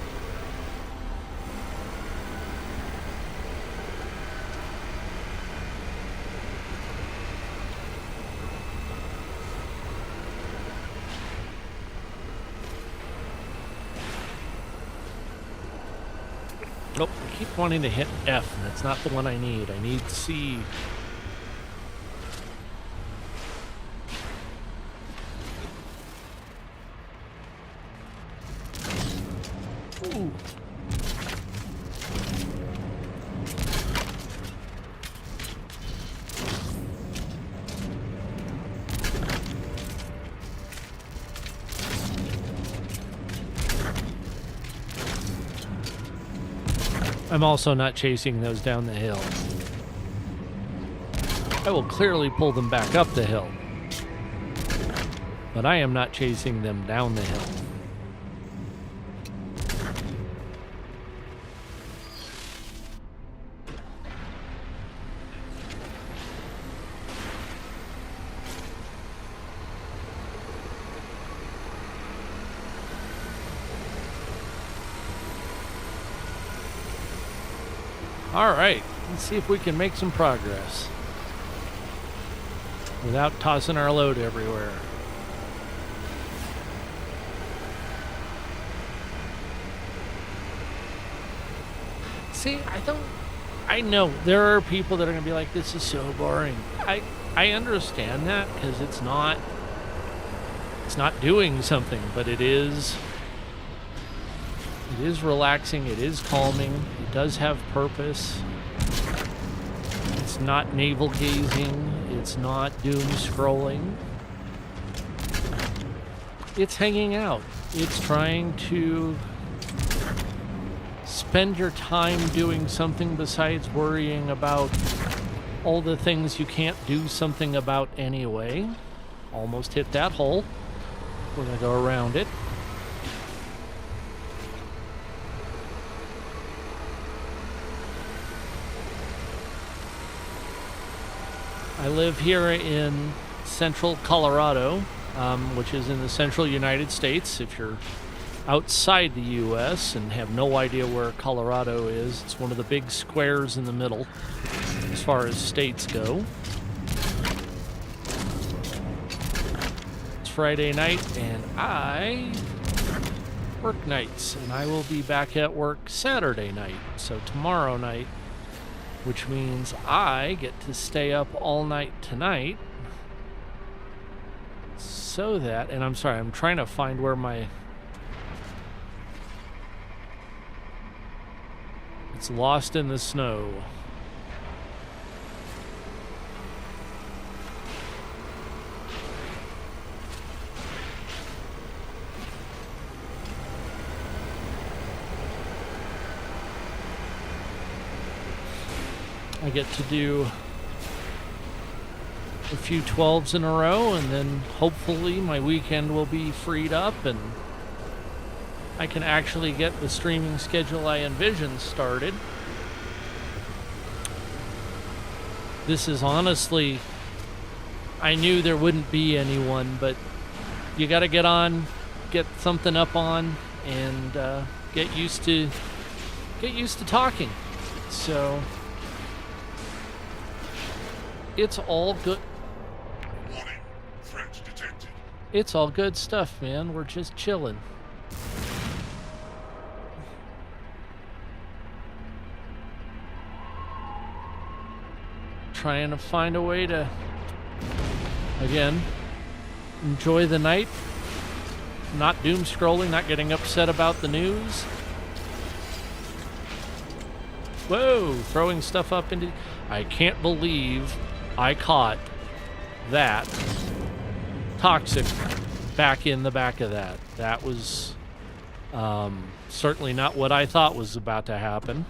A: Nope, I keep wanting to hit F, and that's not the one I need. I need C. Ooh. I'm also not chasing those down the hill. I will clearly pull them back up the hill, but I am not chasing them down the hill. All right, let's see if we can make some progress without tossing our load everywhere. See, I know there are people that are going to be like, this is so boring. I understand that because it's not doing something, but it is relaxing, it is calming, it does have purpose. It's not navel gazing, it's not doom scrolling. It's hanging out. It's trying to spend your time doing something besides worrying about all the things you can't do something about anyway. Almost hit that hole. We're going to go around it. I live here in central Colorado, which is in the central United States. If you're outside the U.S. and have no idea where Colorado is, it's one of the big squares in the middle as far as states go. It's Friday night, and I work nights, and I will be back at work Saturday night, so tomorrow night, which means I get to stay up all night tonight so that, and I'm sorry, I'm trying to find where it's lost in the snow. I get to do a few 12s in a row, and then hopefully my weekend will be freed up and I can actually get the streaming schedule I envisioned started. This is honestly, I knew there wouldn't be anyone, but you got to get on, get something up on, and get used to talking. So it's all good.
B: Warning, threat detected.
A: It's all good stuff, man. We're just chilling. Trying to find a way to, again, enjoy the night. Not doom scrolling, not getting upset about the news. Whoa, throwing stuff up into... I can't believe I caught that toxic back in the back of that. That was certainly not what I thought was about to happen.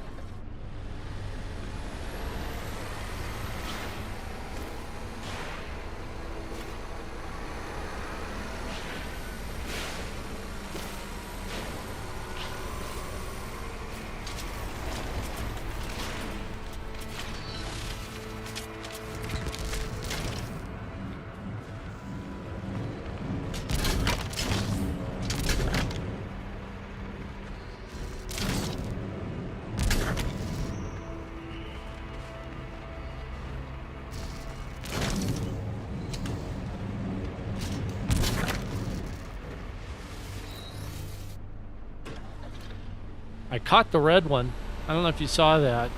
A: I caught the red one. I don't know if you saw that.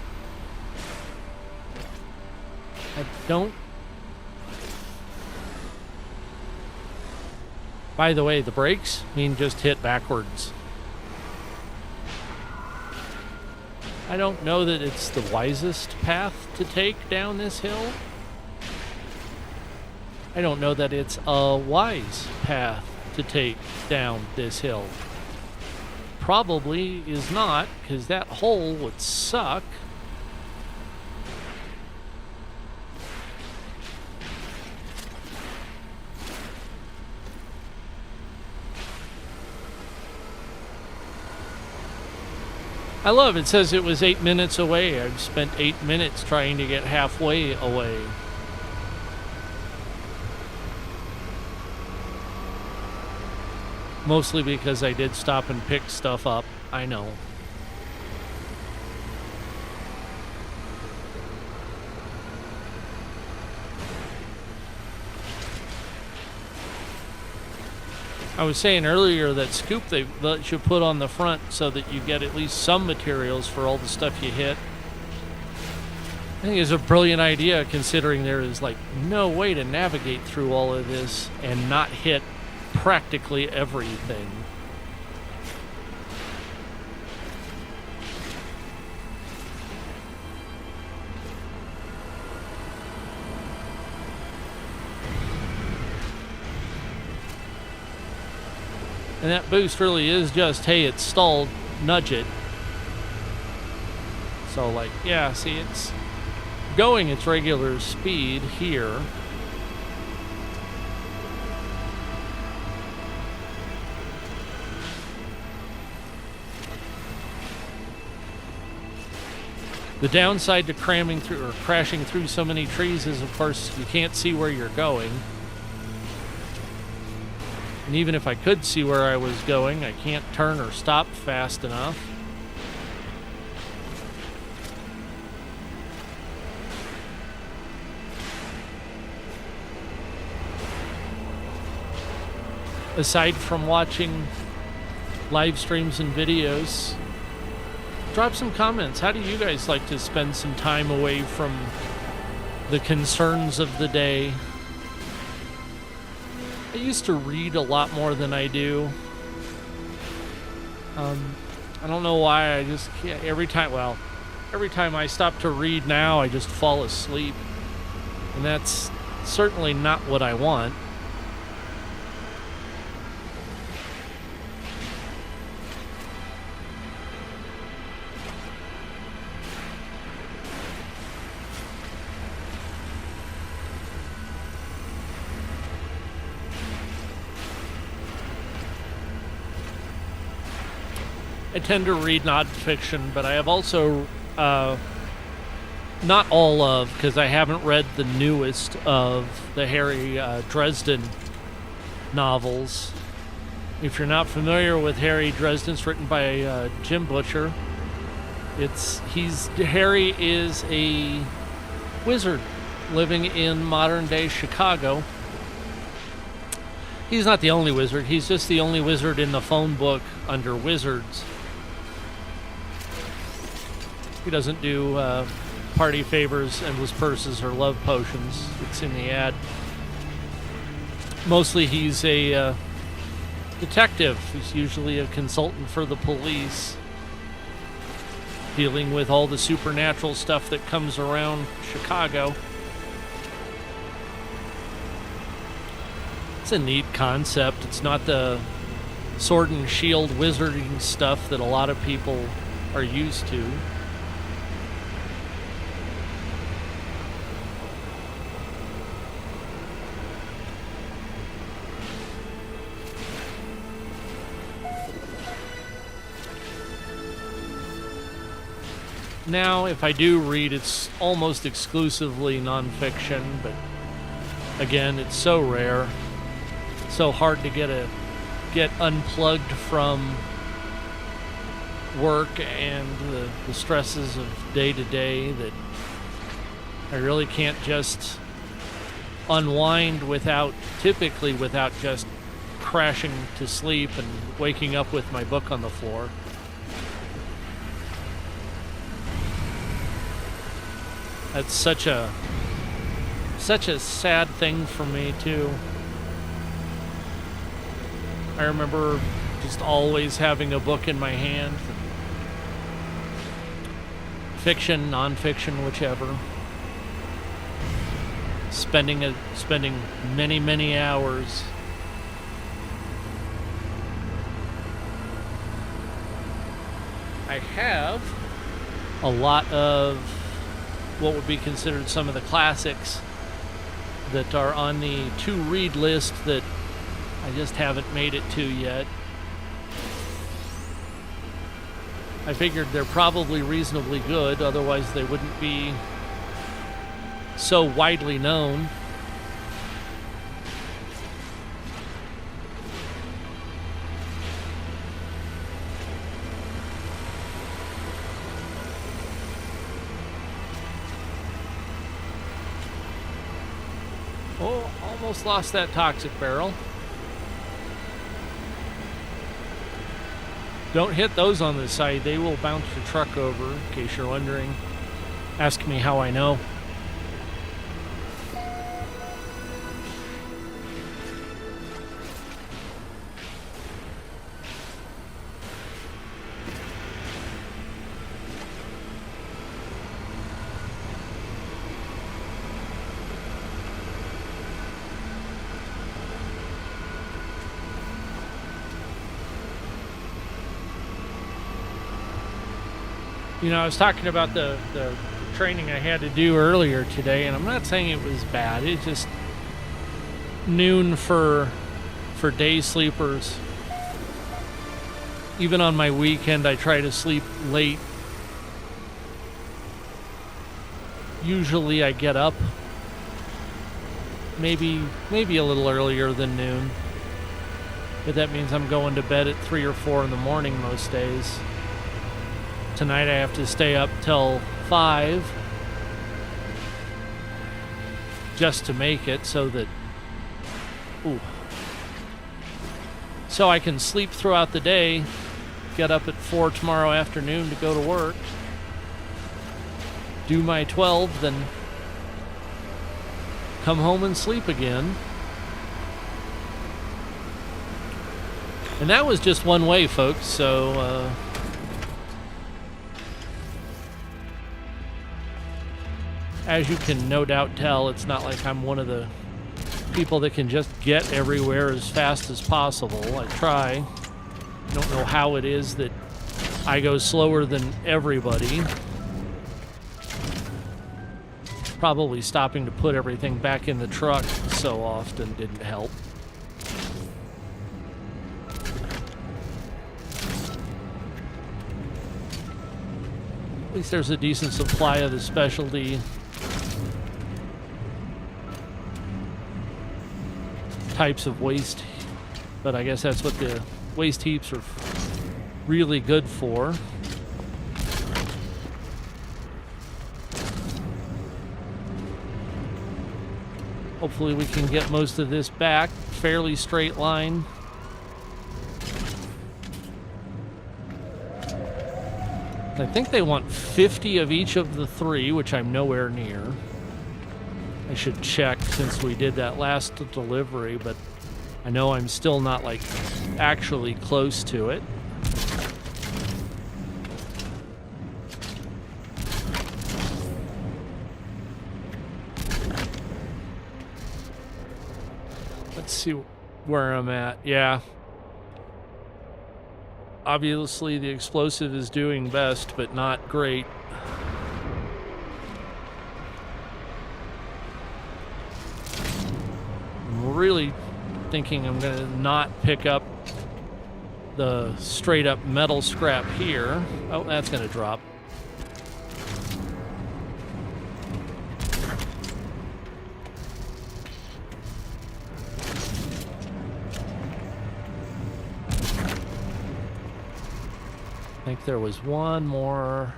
A: I don't... By the way, the brakes mean just hit backwards. I don't know that it's the wisest path to take down this hill. I don't know that it's a wise path to take down this hill. Probably is not, because that hole would suck. I love it. It says it was 8 minutes away. I've spent 8 minutes trying to get halfway away. Mostly because I did stop and pick stuff up. I know. I was saying earlier that scoop they let you put on the front so that you get at least some materials for all the stuff you hit. I think it's a brilliant idea, considering there is like no way to navigate through all of this and not hit practically everything. And that boost really is just, hey, it's stalled, nudge it. So like, yeah, see, it's going its regular speed here. The downside to cramming through or crashing through so many trees is, of course, you can't see where you're going. And even if I could see where I was going, I can't turn or stop fast enough. Aside from watching live streams and videos, drop some comments. How do you guys like to spend some time away from the concerns of the day? I used to read a lot more than I do. I don't know why. I just can't. Every time I stop to read now, I just fall asleep. And that's certainly not what I want. I tend to read nonfiction, but I have also, not all of, because I haven't read the newest of the Harry Dresden novels. If you're not familiar with Harry Dresden, it's written by Jim Butcher. Harry is a wizard living in modern day Chicago. He's not the only wizard. He's just the only wizard in the phone book under wizards. He doesn't do party favors, endless purses, or love potions. It's in the ad. Mostly he's a detective. He's usually a consultant for the police, dealing with all the supernatural stuff that comes around Chicago. It's a neat concept. It's not the sword and shield wizarding stuff that a lot of people are used to. Now, if I do read, it's almost exclusively nonfiction, but again, it's so rare, so hard to get unplugged from work and the stresses of day to day that I really can't just unwind typically without just crashing to sleep and waking up with my book on the floor. That's such a sad thing for me, too. I remember just always having a book in my hand. Fiction, nonfiction, whichever. Spending many, many hours. I have a lot of what would be considered some of the classics that are on the to-read list that I just haven't made it to yet. I figured they're probably reasonably good, otherwise they wouldn't be so widely known. Oh, almost lost that toxic barrel. Don't hit those on the side. They will bounce your truck over, in case you're wondering. Ask me how I know. You know, I was talking about the training I had to do earlier today, and I'm not saying it was bad. It's just noon for day sleepers. Even on my weekend, I try to sleep late. Usually I get up maybe a little earlier than noon. But that means I'm going to bed at 3 or 4 in the morning most days. Tonight I have to stay up till 5 just to make it so I can sleep throughout the day, get up at 4 tomorrow afternoon to go to work, do my 12, then come home and sleep again. And that was just one way, folks, so as you can no doubt tell, it's not like I'm one of the people that can just get everywhere as fast as possible. I try. I don't know how it is that I go slower than everybody. Probably stopping to put everything back in the truck so often didn't help. At least there's a decent supply of the specialty types of waste, but I guess that's what the waste heaps are really good for. Hopefully we can get most of this back. Fairly straight line. I think they want 50 of each of the 3, which I'm nowhere near. I should check since we did that last delivery, but I know I'm still not, like, actually close to it. Let's see where I'm at. Yeah. Obviously, the explosive is doing best, but not great. I'm really thinking I'm going to not pick up the straight-up metal scrap here. Oh, that's going to drop. I think there was one more.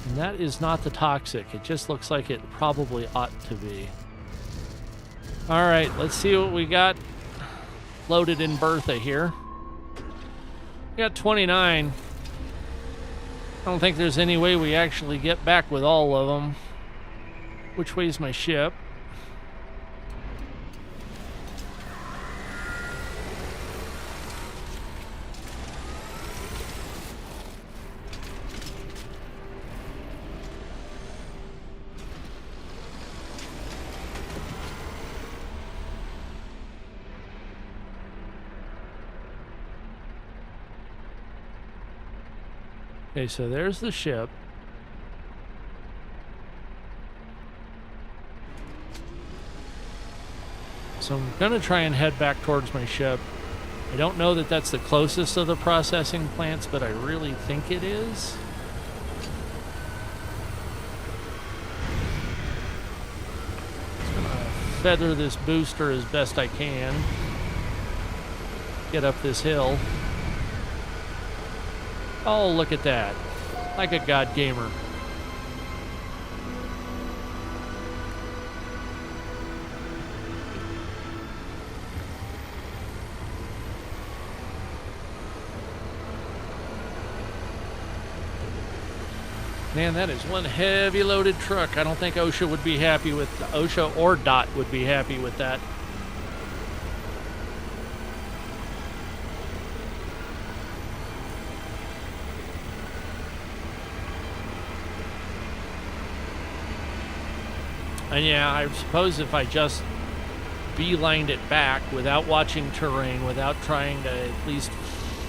A: And that is not the toxic. It just looks like it probably ought to be. All right, let's see what we got loaded in Bertha here. We got 29. I don't think there's any way we actually get back with all of them. Which way's my ship? Okay, so there's the ship. So I'm going to try and head back towards my ship. I don't know that that's the closest of the processing plants, but I really think it is. I'm going to feather this booster as best I can. Get up this hill. Oh, look at that. Like a god gamer. Man, that is one heavy loaded truck. I don't think OSHA would be happy with OSHA or DOT would be happy with that. And yeah, I suppose if I just beelined it back without watching terrain, without trying to at least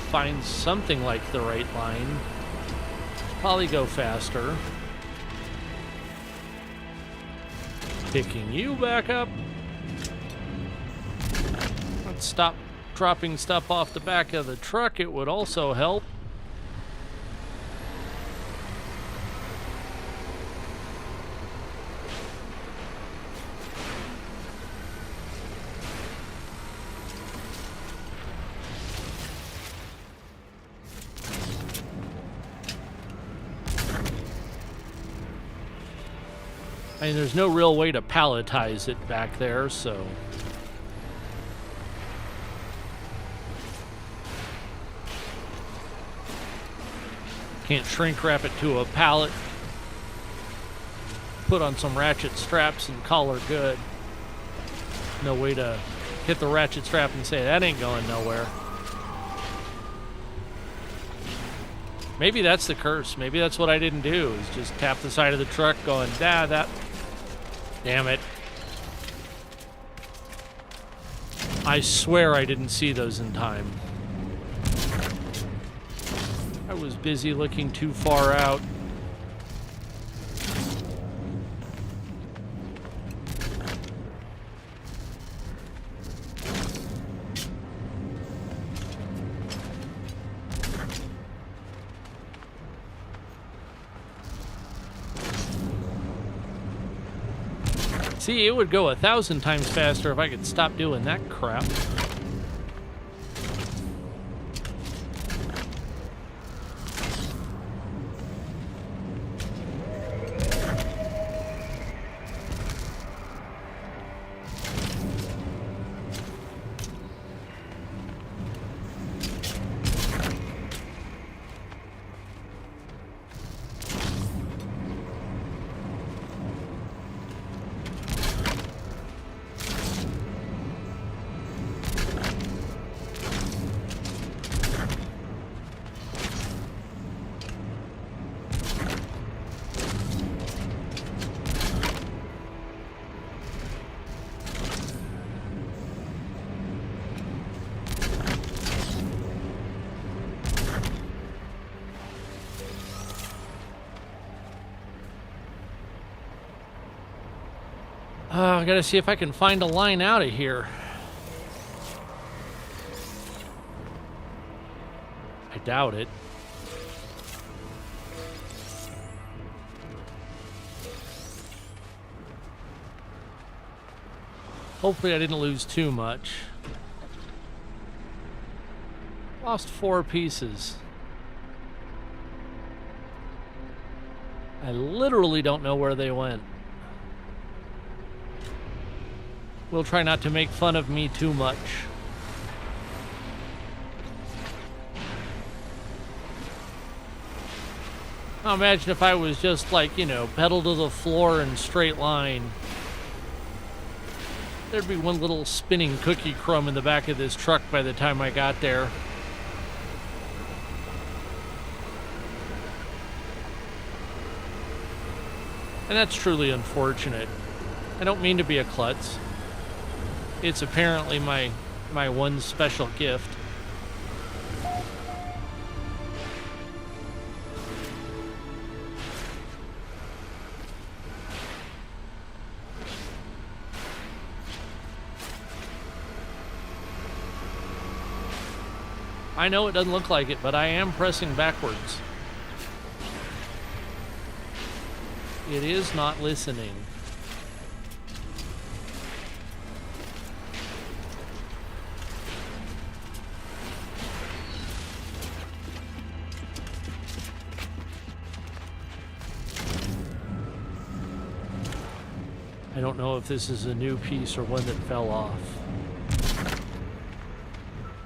A: find something like the right line, probably go faster. Picking you back up. Let's stop dropping stuff off the back of the truck. It would also help. I mean, there's no real way to palletize it back there, so... Can't shrink wrap it to a pallet. Put on some ratchet straps and call her good. No way to hit the ratchet strap and say, that ain't going nowhere. Maybe that's the curse. Maybe that's what I didn't do, is just tap the side of the truck going, that... Damn it. I swear I didn't see those in time. I was busy looking too far out. See, it would go 1,000 times faster if I could stop doing that crap. I gotta see if I can find a line out of here. I doubt it. Hopefully I didn't lose too much. Lost 4 pieces. I literally don't know where they went. We'll try not to make fun of me too much. Now imagine if I was just like, you know, pedal to the floor in straight line. There'd be one little spinning cookie crumb in the back of this truck by the time I got there. And that's truly unfortunate. I don't mean to be a klutz. It's apparently my one special gift. I know it doesn't look like it, but I am pressing backwards. It is not listening. I don't know if this is a new piece or one that fell off.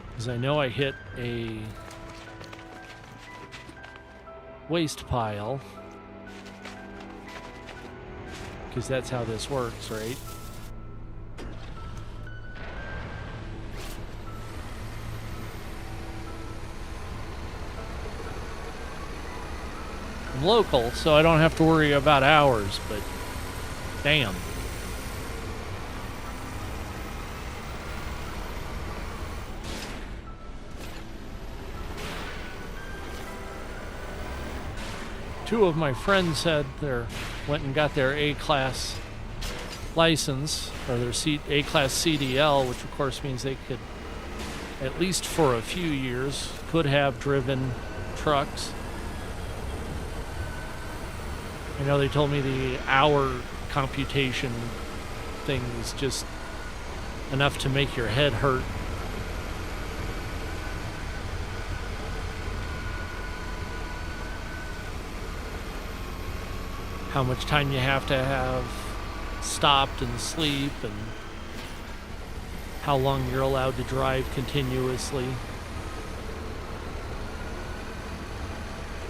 A: Because I know I hit a waste pile. Because that's how this works, right? I'm local, so I don't have to worry about hours, but damn. Two of my friends went and got their A-class license, or their A-class CDL, which of course means they could, at least for a few years, could have driven trucks. I know they told me the hour computation thing is just enough to make your head hurt. How much time you have to have stopped and sleep, and how long you're allowed to drive continuously.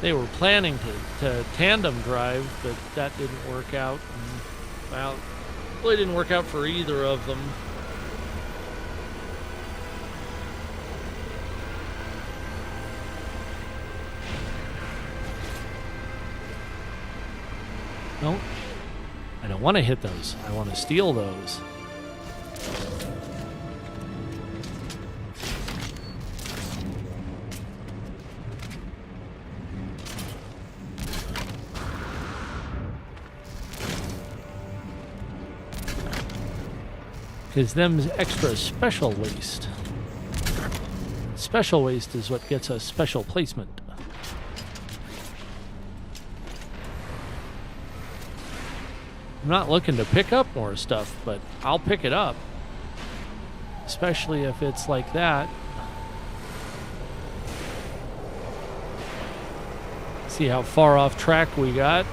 A: They were planning to tandem drive, but that didn't work out. And, well, it really didn't work out for either of them. No, I don't want to hit those. I want to steal those. Because them's extra special waste. Special waste is what gets us special placement. I'm not looking to pick up more stuff, but I'll pick it up. Especially if it's like that. See how far off track we got.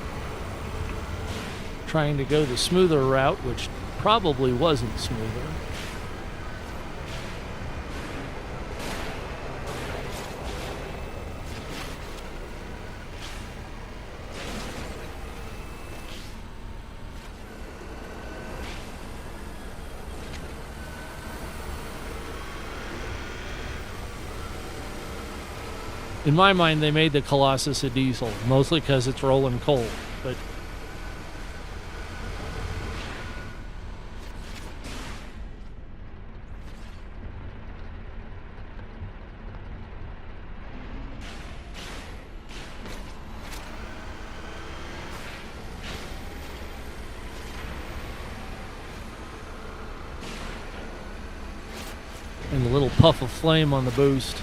A: Trying to go the smoother route, which probably wasn't smoother. In my mind, they made the Colossus a diesel, mostly because it's rolling coal, but And the little puff of flame on the boost.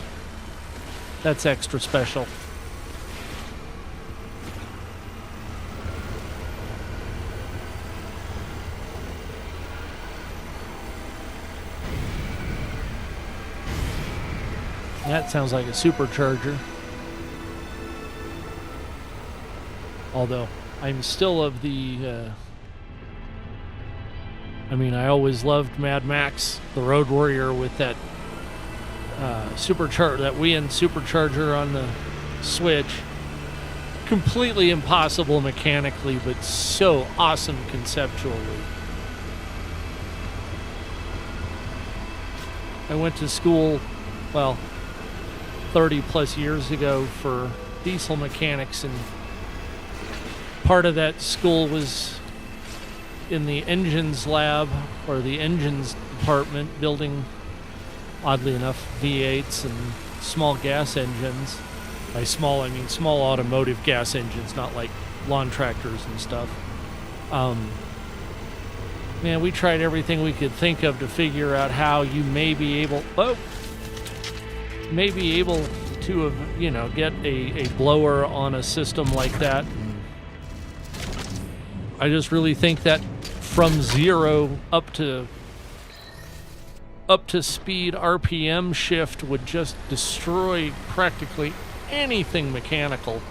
A: That's extra special. That sounds like a supercharger. Although, I'm still of the... I always loved Mad Max, the Road Warrior, with that that Wii supercharger on the Switch. Completely impossible mechanically, but so awesome conceptually. I went to school, 30 plus years ago for diesel mechanics, and part of that school was in the engines lab, or the engines department, building, oddly enough, V8s and small gas engines. By small, I mean small automotive gas engines, not like lawn tractors and stuff. Man, we tried everything we could think of to figure out how you may be able to, get a blower on a system like that. I just really think that from zero up to speed RPM shift would just destroy practically anything mechanical.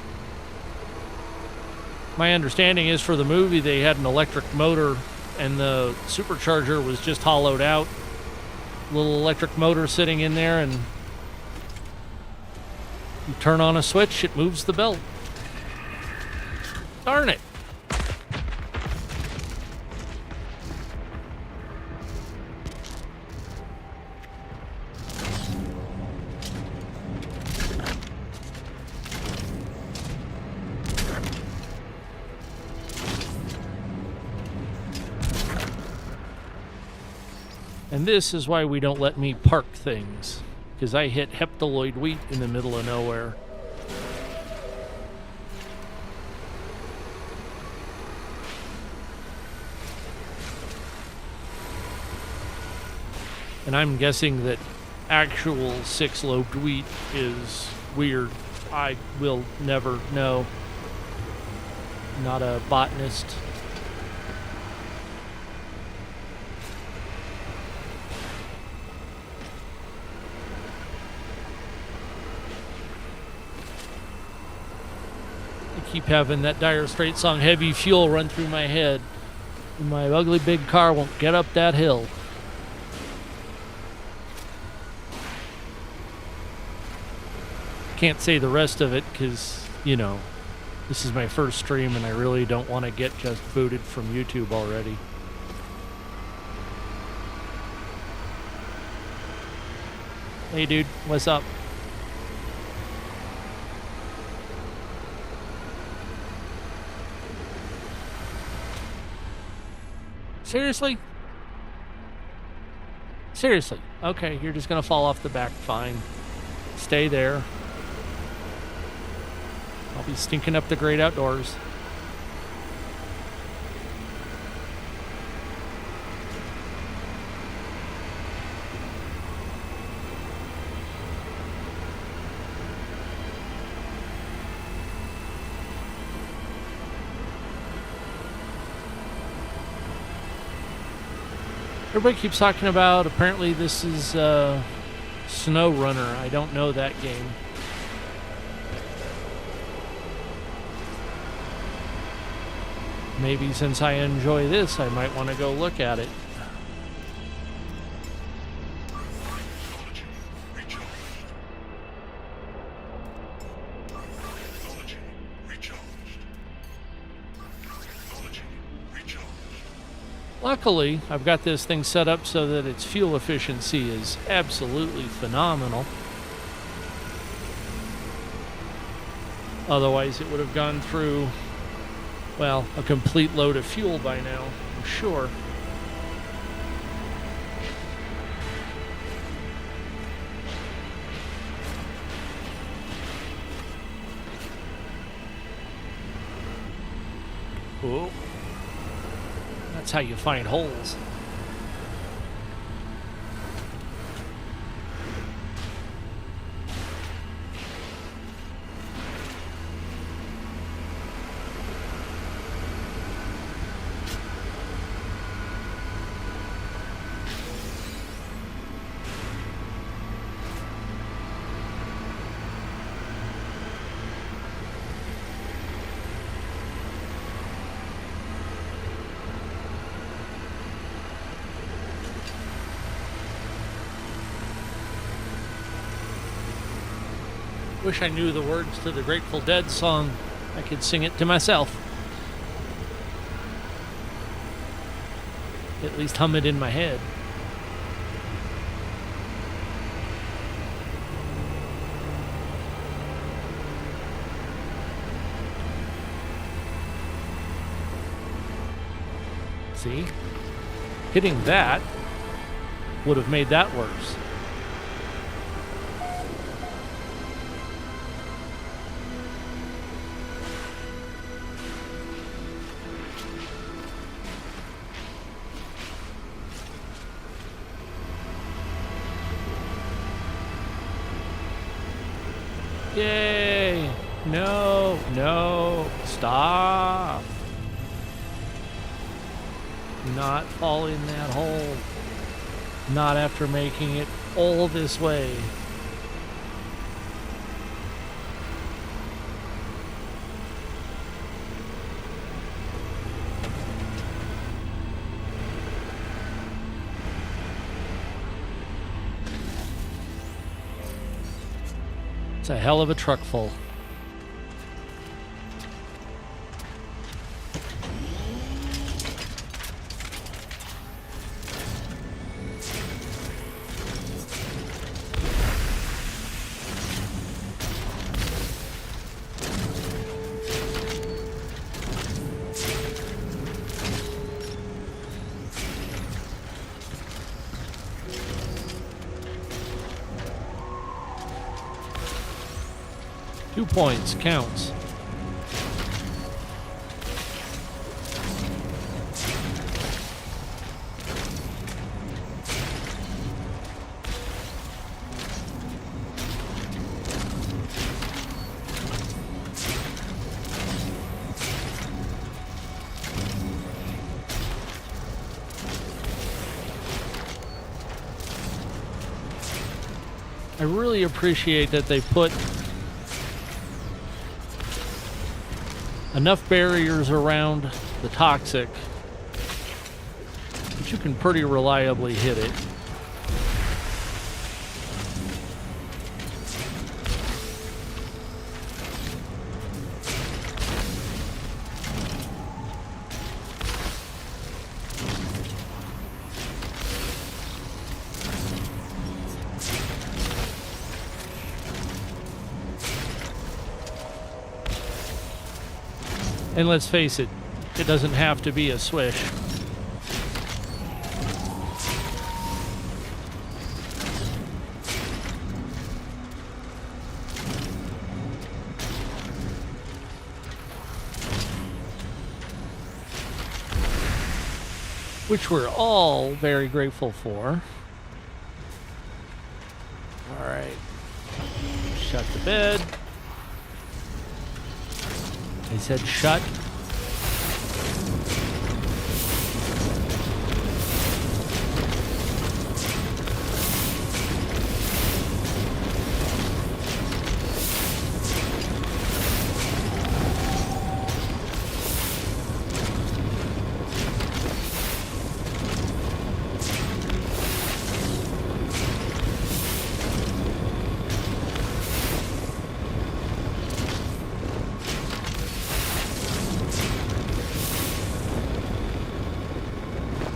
A: My understanding is for the movie they had an electric motor and the supercharger was just hollowed out. Little electric motor sitting in there, and you turn on a switch, it moves the belt. Darn it. And this is why we don't let me park things, because I hit heptaloid wheat in the middle of nowhere. And I'm guessing that actual six-lobed wheat is weird. I will never know. Not a botanist. Keep having that Dire Straits song Heavy Fuel run through my head. My ugly big car won't get up that hill. Can't say the rest of it because, this is my first stream and I really don't want to get just booted from YouTube already. Hey dude, what's up? Seriously? Seriously. Okay, you're just gonna fall off the back. Fine. Stay there. I'll be stinking up the great outdoors. Everybody keeps talking about, apparently this is Snow Runner. I don't know that game. Maybe since I enjoy this, I might want to go look at it. Luckily, I've got this thing set up so that its fuel efficiency is absolutely phenomenal. Otherwise, it would have gone through, well, a complete load of fuel by now, I'm sure. Oh. That's how you find holes. Wish I knew the words to the Grateful Dead song. I could sing it to myself. At least hum it in my head. See? Hitting that would have made that worse. Yay! No, no, stop. Not fall in that hole. Not after making it all this way. It's a hell of a truck full. Two points counts. I really appreciate that they put enough barriers around the toxic that you can pretty reliably hit it. And let's face it, it doesn't have to be a swish. Which we're all very grateful for. All right. Shut the bed. They said shut.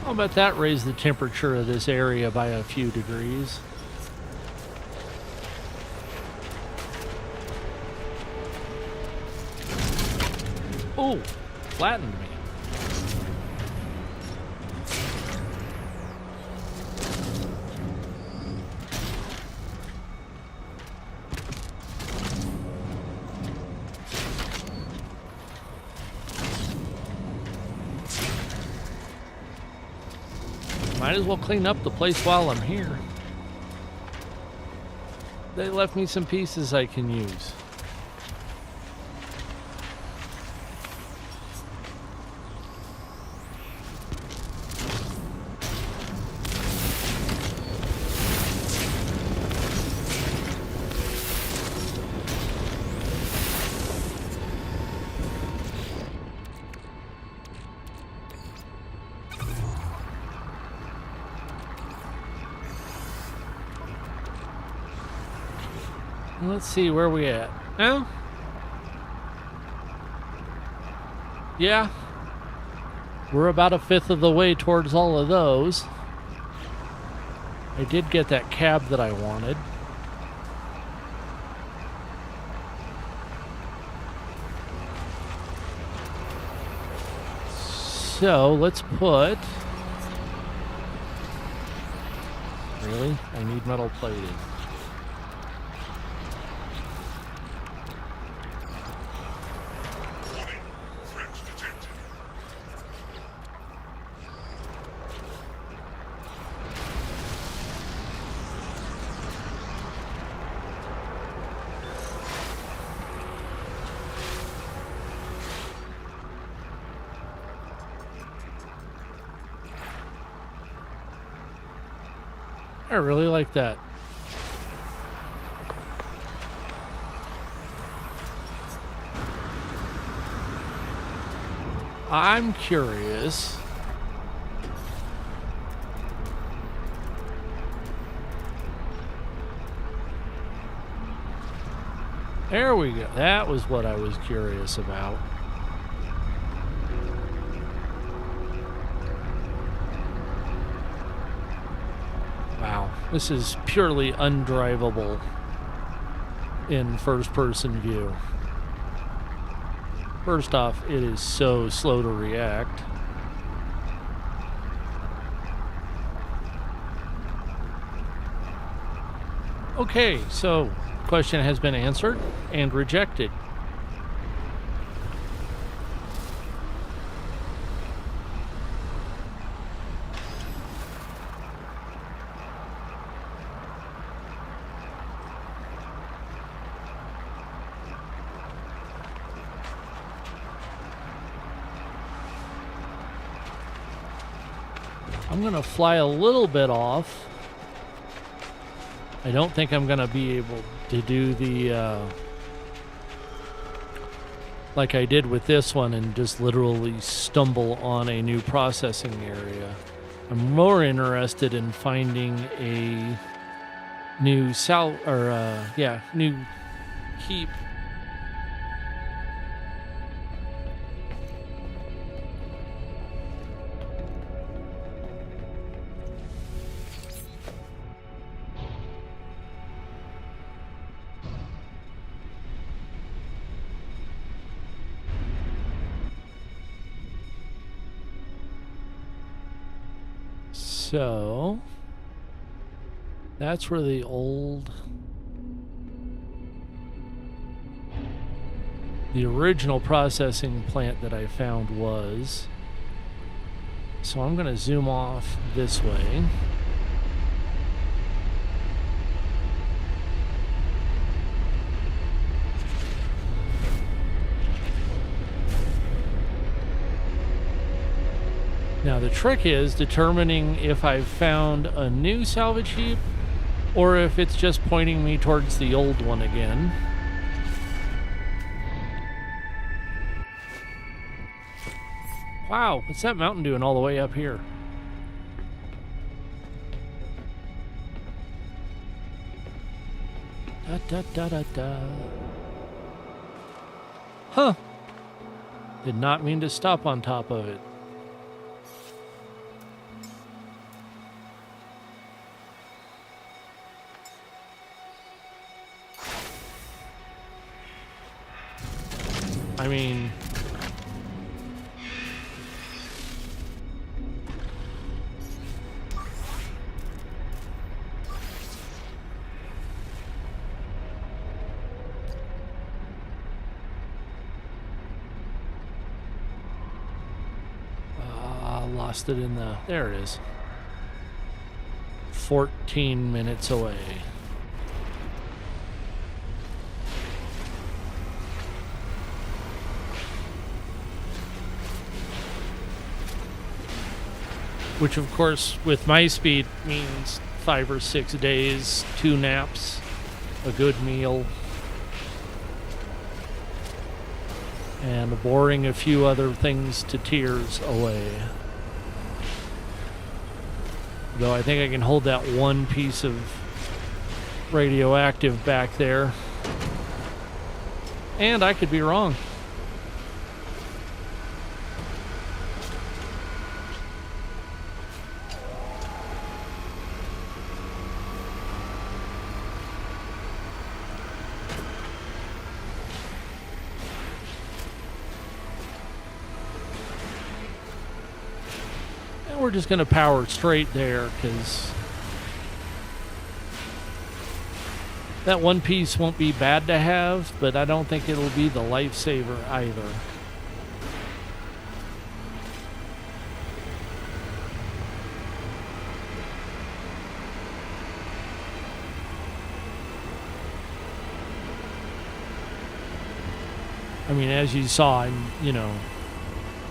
A: I'll bet that raised the temperature of this area by a few degrees. Oh, flattened me. Might as well clean up the place while I'm here. They left me some pieces I can use. Let's see, where are we at? Oh? Yeah. We're about a fifth of the way towards all of those. I did get that cab that I wanted. So let's put... Really? I need metal plated. I really like that. I'm curious. There we go. That was what I was curious about. Wow, this is purely undrivable in first-person view. First off, it is so slow to react. Okay, so question has been answered and rejected. I'm going to fly a little bit off. I don't think I'm going to be able to do the, like I did with this one and just literally stumble on a new processing area. I'm more interested in finding a new new heap. So, that's where the original processing plant that I found was. So I'm going to zoom off this way. Now the trick is determining if I've found a new salvage heap or if it's just pointing me towards the old one again. Wow, what's that mountain doing all the way up here? Da da da da da. Huh. Did not mean to stop on top of it. I mean, lost it in the, there it is. 14 minutes away. Which, of course, with my speed means 5 or 6 days, 2 naps, a good meal, and boring a few other things to tears away. Though I think I can hold that one piece of radioactive back there. And I could be wrong. And we're just going to power straight there because that one piece won't be bad to have, but I don't think it'll be the lifesaver either. I mean, as you saw, I'm,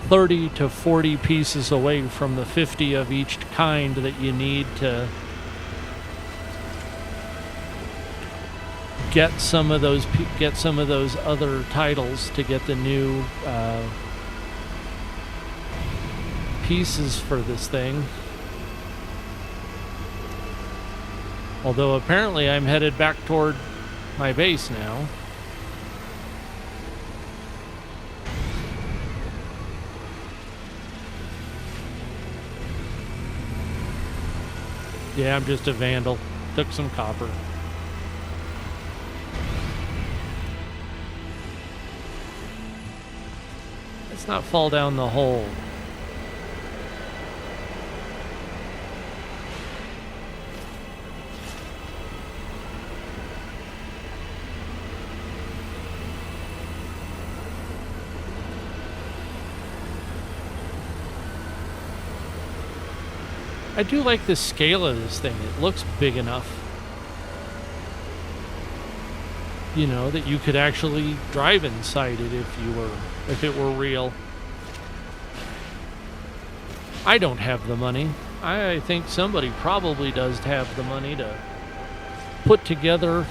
A: 30 to 40 pieces away from the 50 of each kind that you need to get some of those other titles to get the new pieces for this thing. Although apparently I'm headed back toward my base now. Yeah, I'm just a vandal. Took some copper. Let's not fall down the hole. I do like the scale of this thing. It looks big enough, that you could actually drive inside it if it were real. I don't have the money. I think somebody probably does have the money to put together.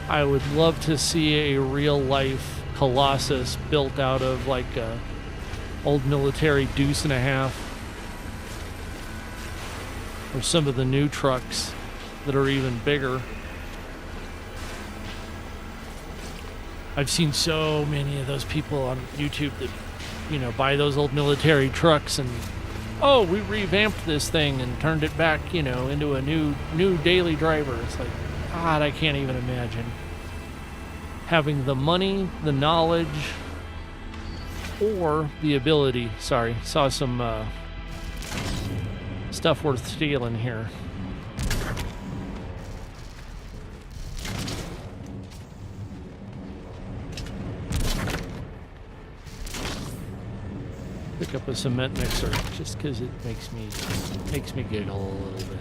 A: I would love to see a real life Colossus built out of like a old military deuce and a half. Or some of the new trucks that are even bigger. I've seen so many of those people on YouTube that, buy those old military trucks and, oh, we revamped this thing and turned it back, into a new daily driver. It's like, God, I can't even imagine having the money, the knowledge, or the ability. Sorry, saw some stuff worth stealing here. Pick up a cement mixer just because it makes me giggle a little bit.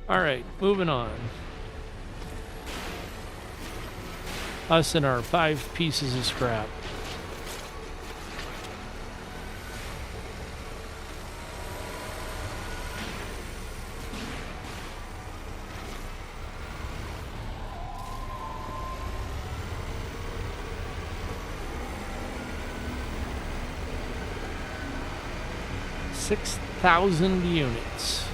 A: All right, moving on. Us and our 5 pieces of scrap. $6,000 units.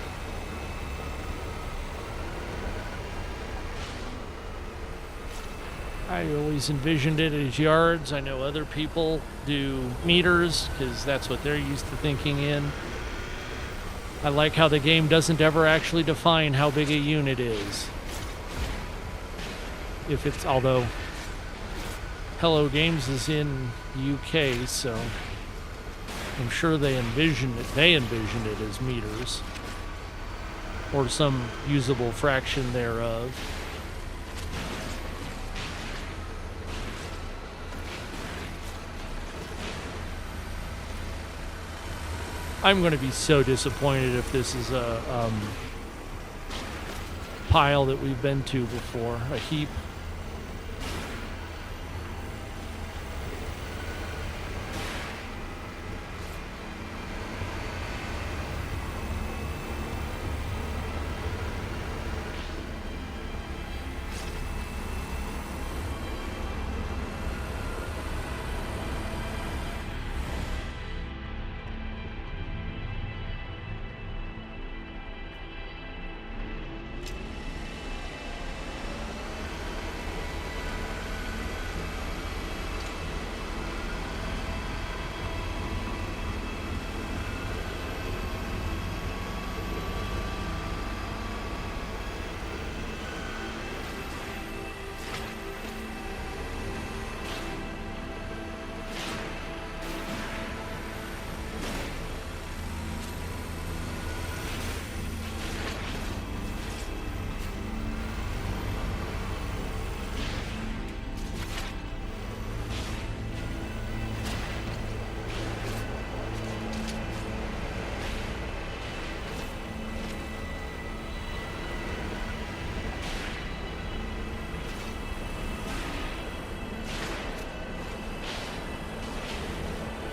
A: I always envisioned it as yards. I know other people do meters because that's what they're used to thinking in. I like how the game doesn't ever actually define how big a unit is. Although Hello Games is in UK, so I'm sure they envisioned it as meters or some usable fraction thereof. I'm going to be so disappointed if this is a pile that we've been to before, a heap.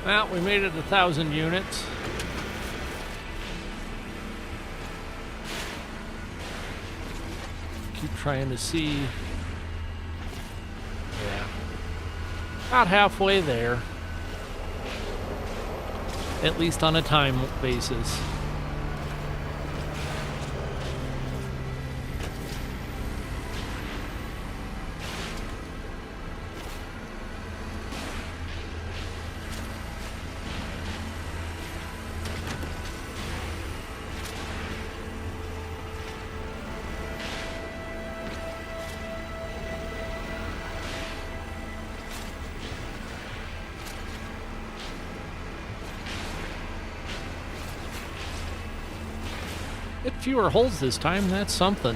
A: Well, we made it 1,000 units. Keep trying to see. Yeah. About halfway there. At least on a time basis. Hit fewer holes this time, that's something.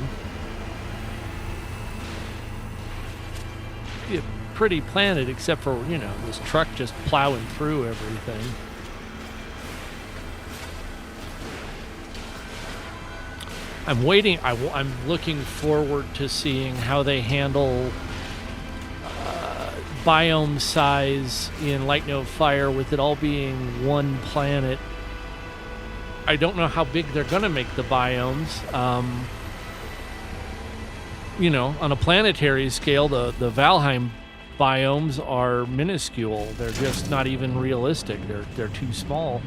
A: Be a pretty planet except for, you know, this truck just plowing through everything. I'm waiting, I'm looking forward to seeing how they handle biome size in Light No Fire with it all being one planet. I don't know how big they're going to make the biomes. You know, on a planetary scale, the Valheim biomes are minuscule. They're just not even realistic. They're too small.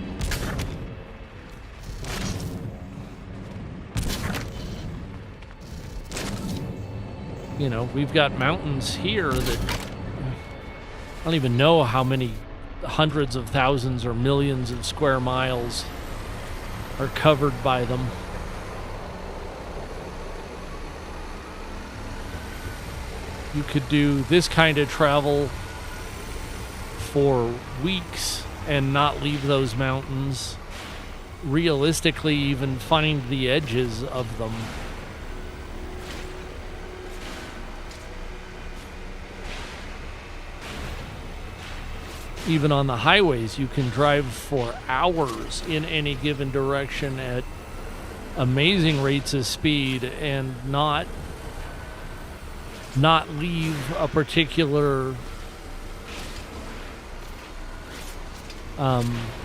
A: You know, we've got mountains here that I don't even know how many hundreds of thousands or millions of square miles are covered by them. You could do this kind of travel for weeks and not leave those mountains. Realistically, even find the edges of them. Even on the highways, you can drive for hours in any given direction at amazing rates of speed and not leave a particular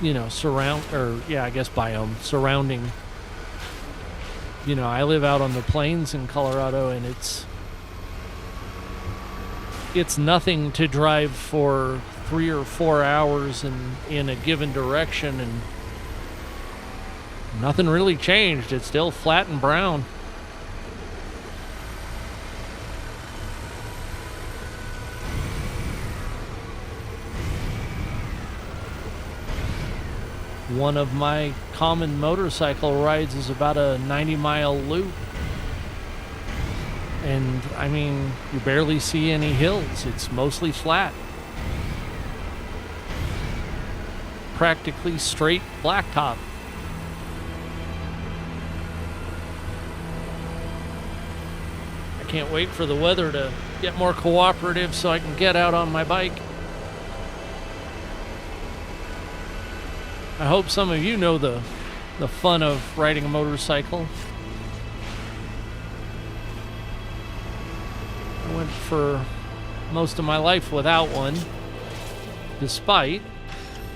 A: you know, biome surrounding. You know, I live out on the plains in Colorado, and it's nothing to drive for 3 or 4 hours in a given direction, and nothing really changed. It's still flat and brown. One of my common motorcycle rides is about a 90-mile loop. And, I mean, you barely see any hills. It's mostly flat. Practically straight blacktop. I can't wait for the weather to get more cooperative so I can get out on my bike. I hope some of you know the fun of riding a motorcycle. I went for most of my life without one, despite...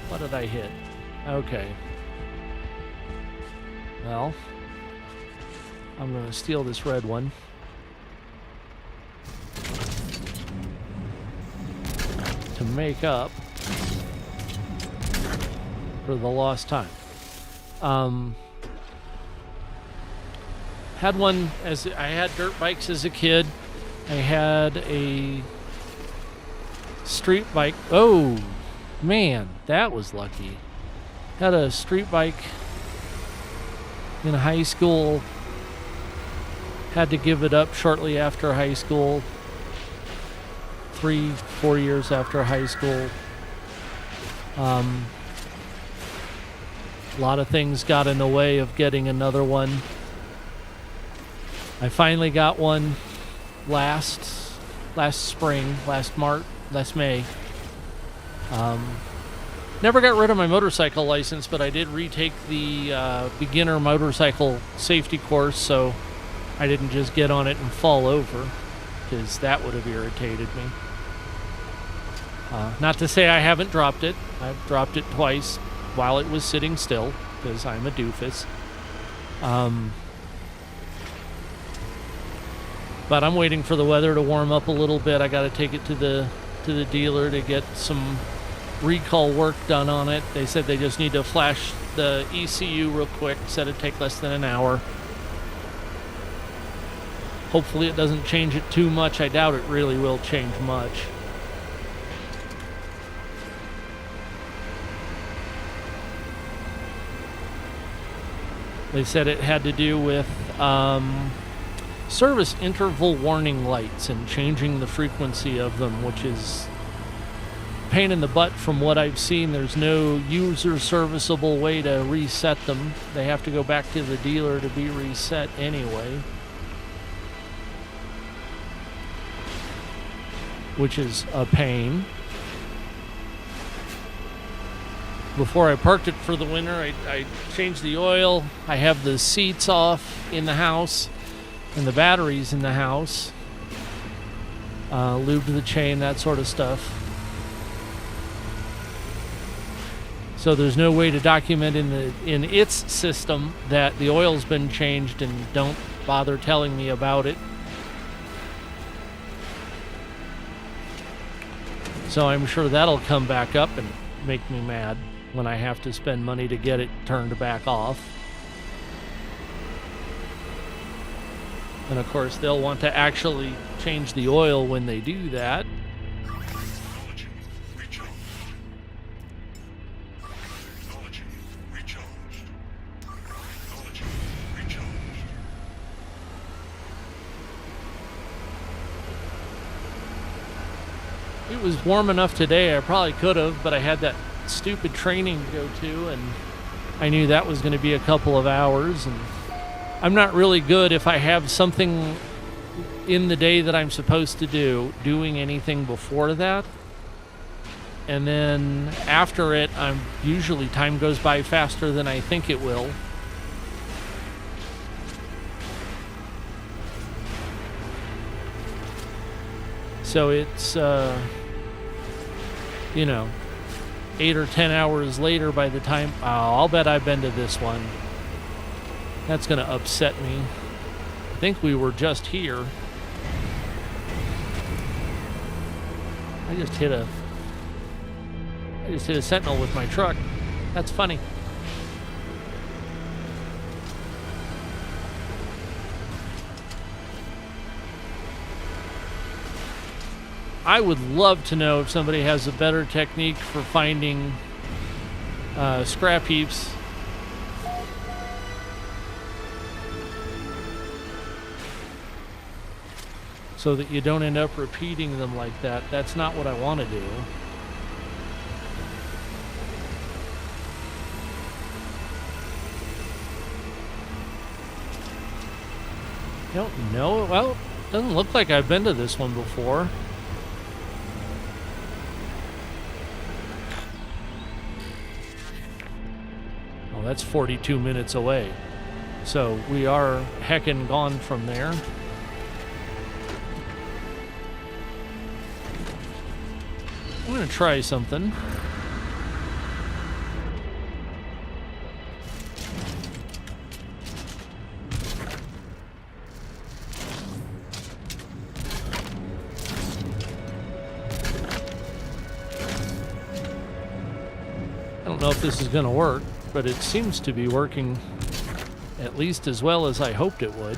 A: What did I hit? Okay. Well, I'm going to steal this red one. To make up for the lost time. Had one as I had dirt bikes as a kid. I had a street bike. Oh, man, that was lucky. Had a street bike in high school. Had to give it up shortly after high school. 3-4 years after high school. A lot of things got in the way of getting another one. I finally got one last spring, last May. Never got rid of my motorcycle license, but I did retake the beginner motorcycle safety course, so I didn't just get on it and fall over, because that would have irritated me. Not to say I haven't dropped it. I've dropped it twice while it was sitting still because I'm a doofus. But I'm waiting for the weather to warm up a little bit. I got to take it to the dealer to get some recall work done on it. They said they just need to flash the ECU real quick. Said it'd take less than an hour. Hopefully it doesn't change it too much. I doubt it really will change much. They said it had to do with service interval warning lights and changing the frequency of them, which is a pain in the butt from what I've seen. There's no user serviceable way to reset them. They have to go back to the dealer to be reset anyway, which is a pain. Before I parked it for the winter, I changed the oil. I have the seats off in the house and the batteries in the house. Lubed the chain, that sort of stuff. So there's no way to document in its system that the oil's been changed, and don't bother telling me about it. So I'm sure that'll come back up and make me mad when I have to spend money to get it turned back off. And of course, they'll want to actually change the oil when they do that. It was warm enough today, I probably could have, but I had that stupid training to go to, and I knew that was going to be a couple of hours, and I'm not really good if I have something in the day that I'm supposed to doing anything before that. And then after it, usually time goes by faster than I think it will. So it's, 8 or 10 hours later by the time... I'll bet I've been to this one. That's going to upset me. I think we were just here. I just hit a sentinel with my truck. That's funny. I would love to know if somebody has a better technique for finding scrap heaps. So that you don't end up repeating them like that. That's not what I want to do. I don't know. Well, it doesn't look like I've been to this one before. Oh, that's 42 minutes away. So we are heckin' gone from there. I'm going to try something. I don't know if this is going to work, but it seems to be working at least as well as I hoped it would.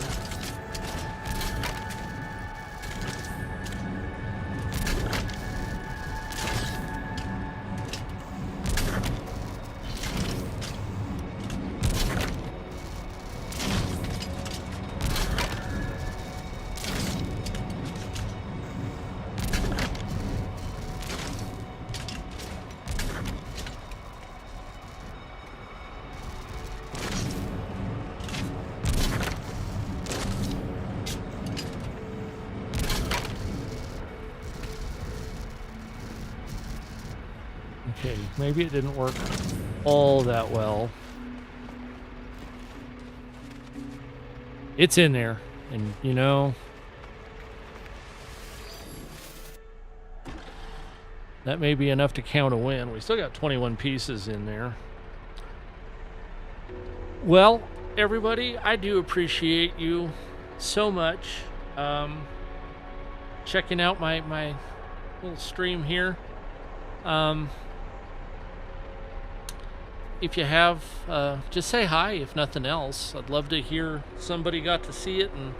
A: Okay, maybe it didn't work all that well. It's in there, and you know, That may be enough to count a win. We still got 21 pieces in there. Well, everybody, I do appreciate you so much checking out my little stream here. If you have, just say hi, if nothing else. I'd love to hear somebody got to see it and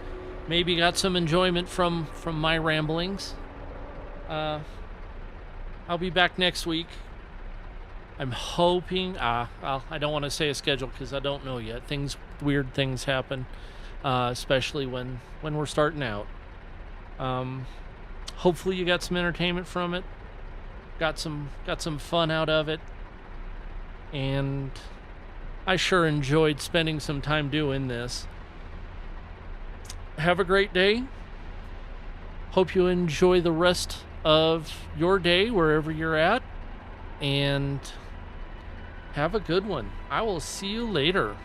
A: maybe got some enjoyment from my ramblings. I'll be back next week. I'm hoping, I don't want to say a schedule because I don't know yet. Weird things happen, especially when we're starting out. Hopefully you got some entertainment from it, got some fun out of it, and I sure enjoyed spending some time doing this. Have a great day. Hope you enjoy the rest of your day wherever you're at, and have a good one. I will see you later.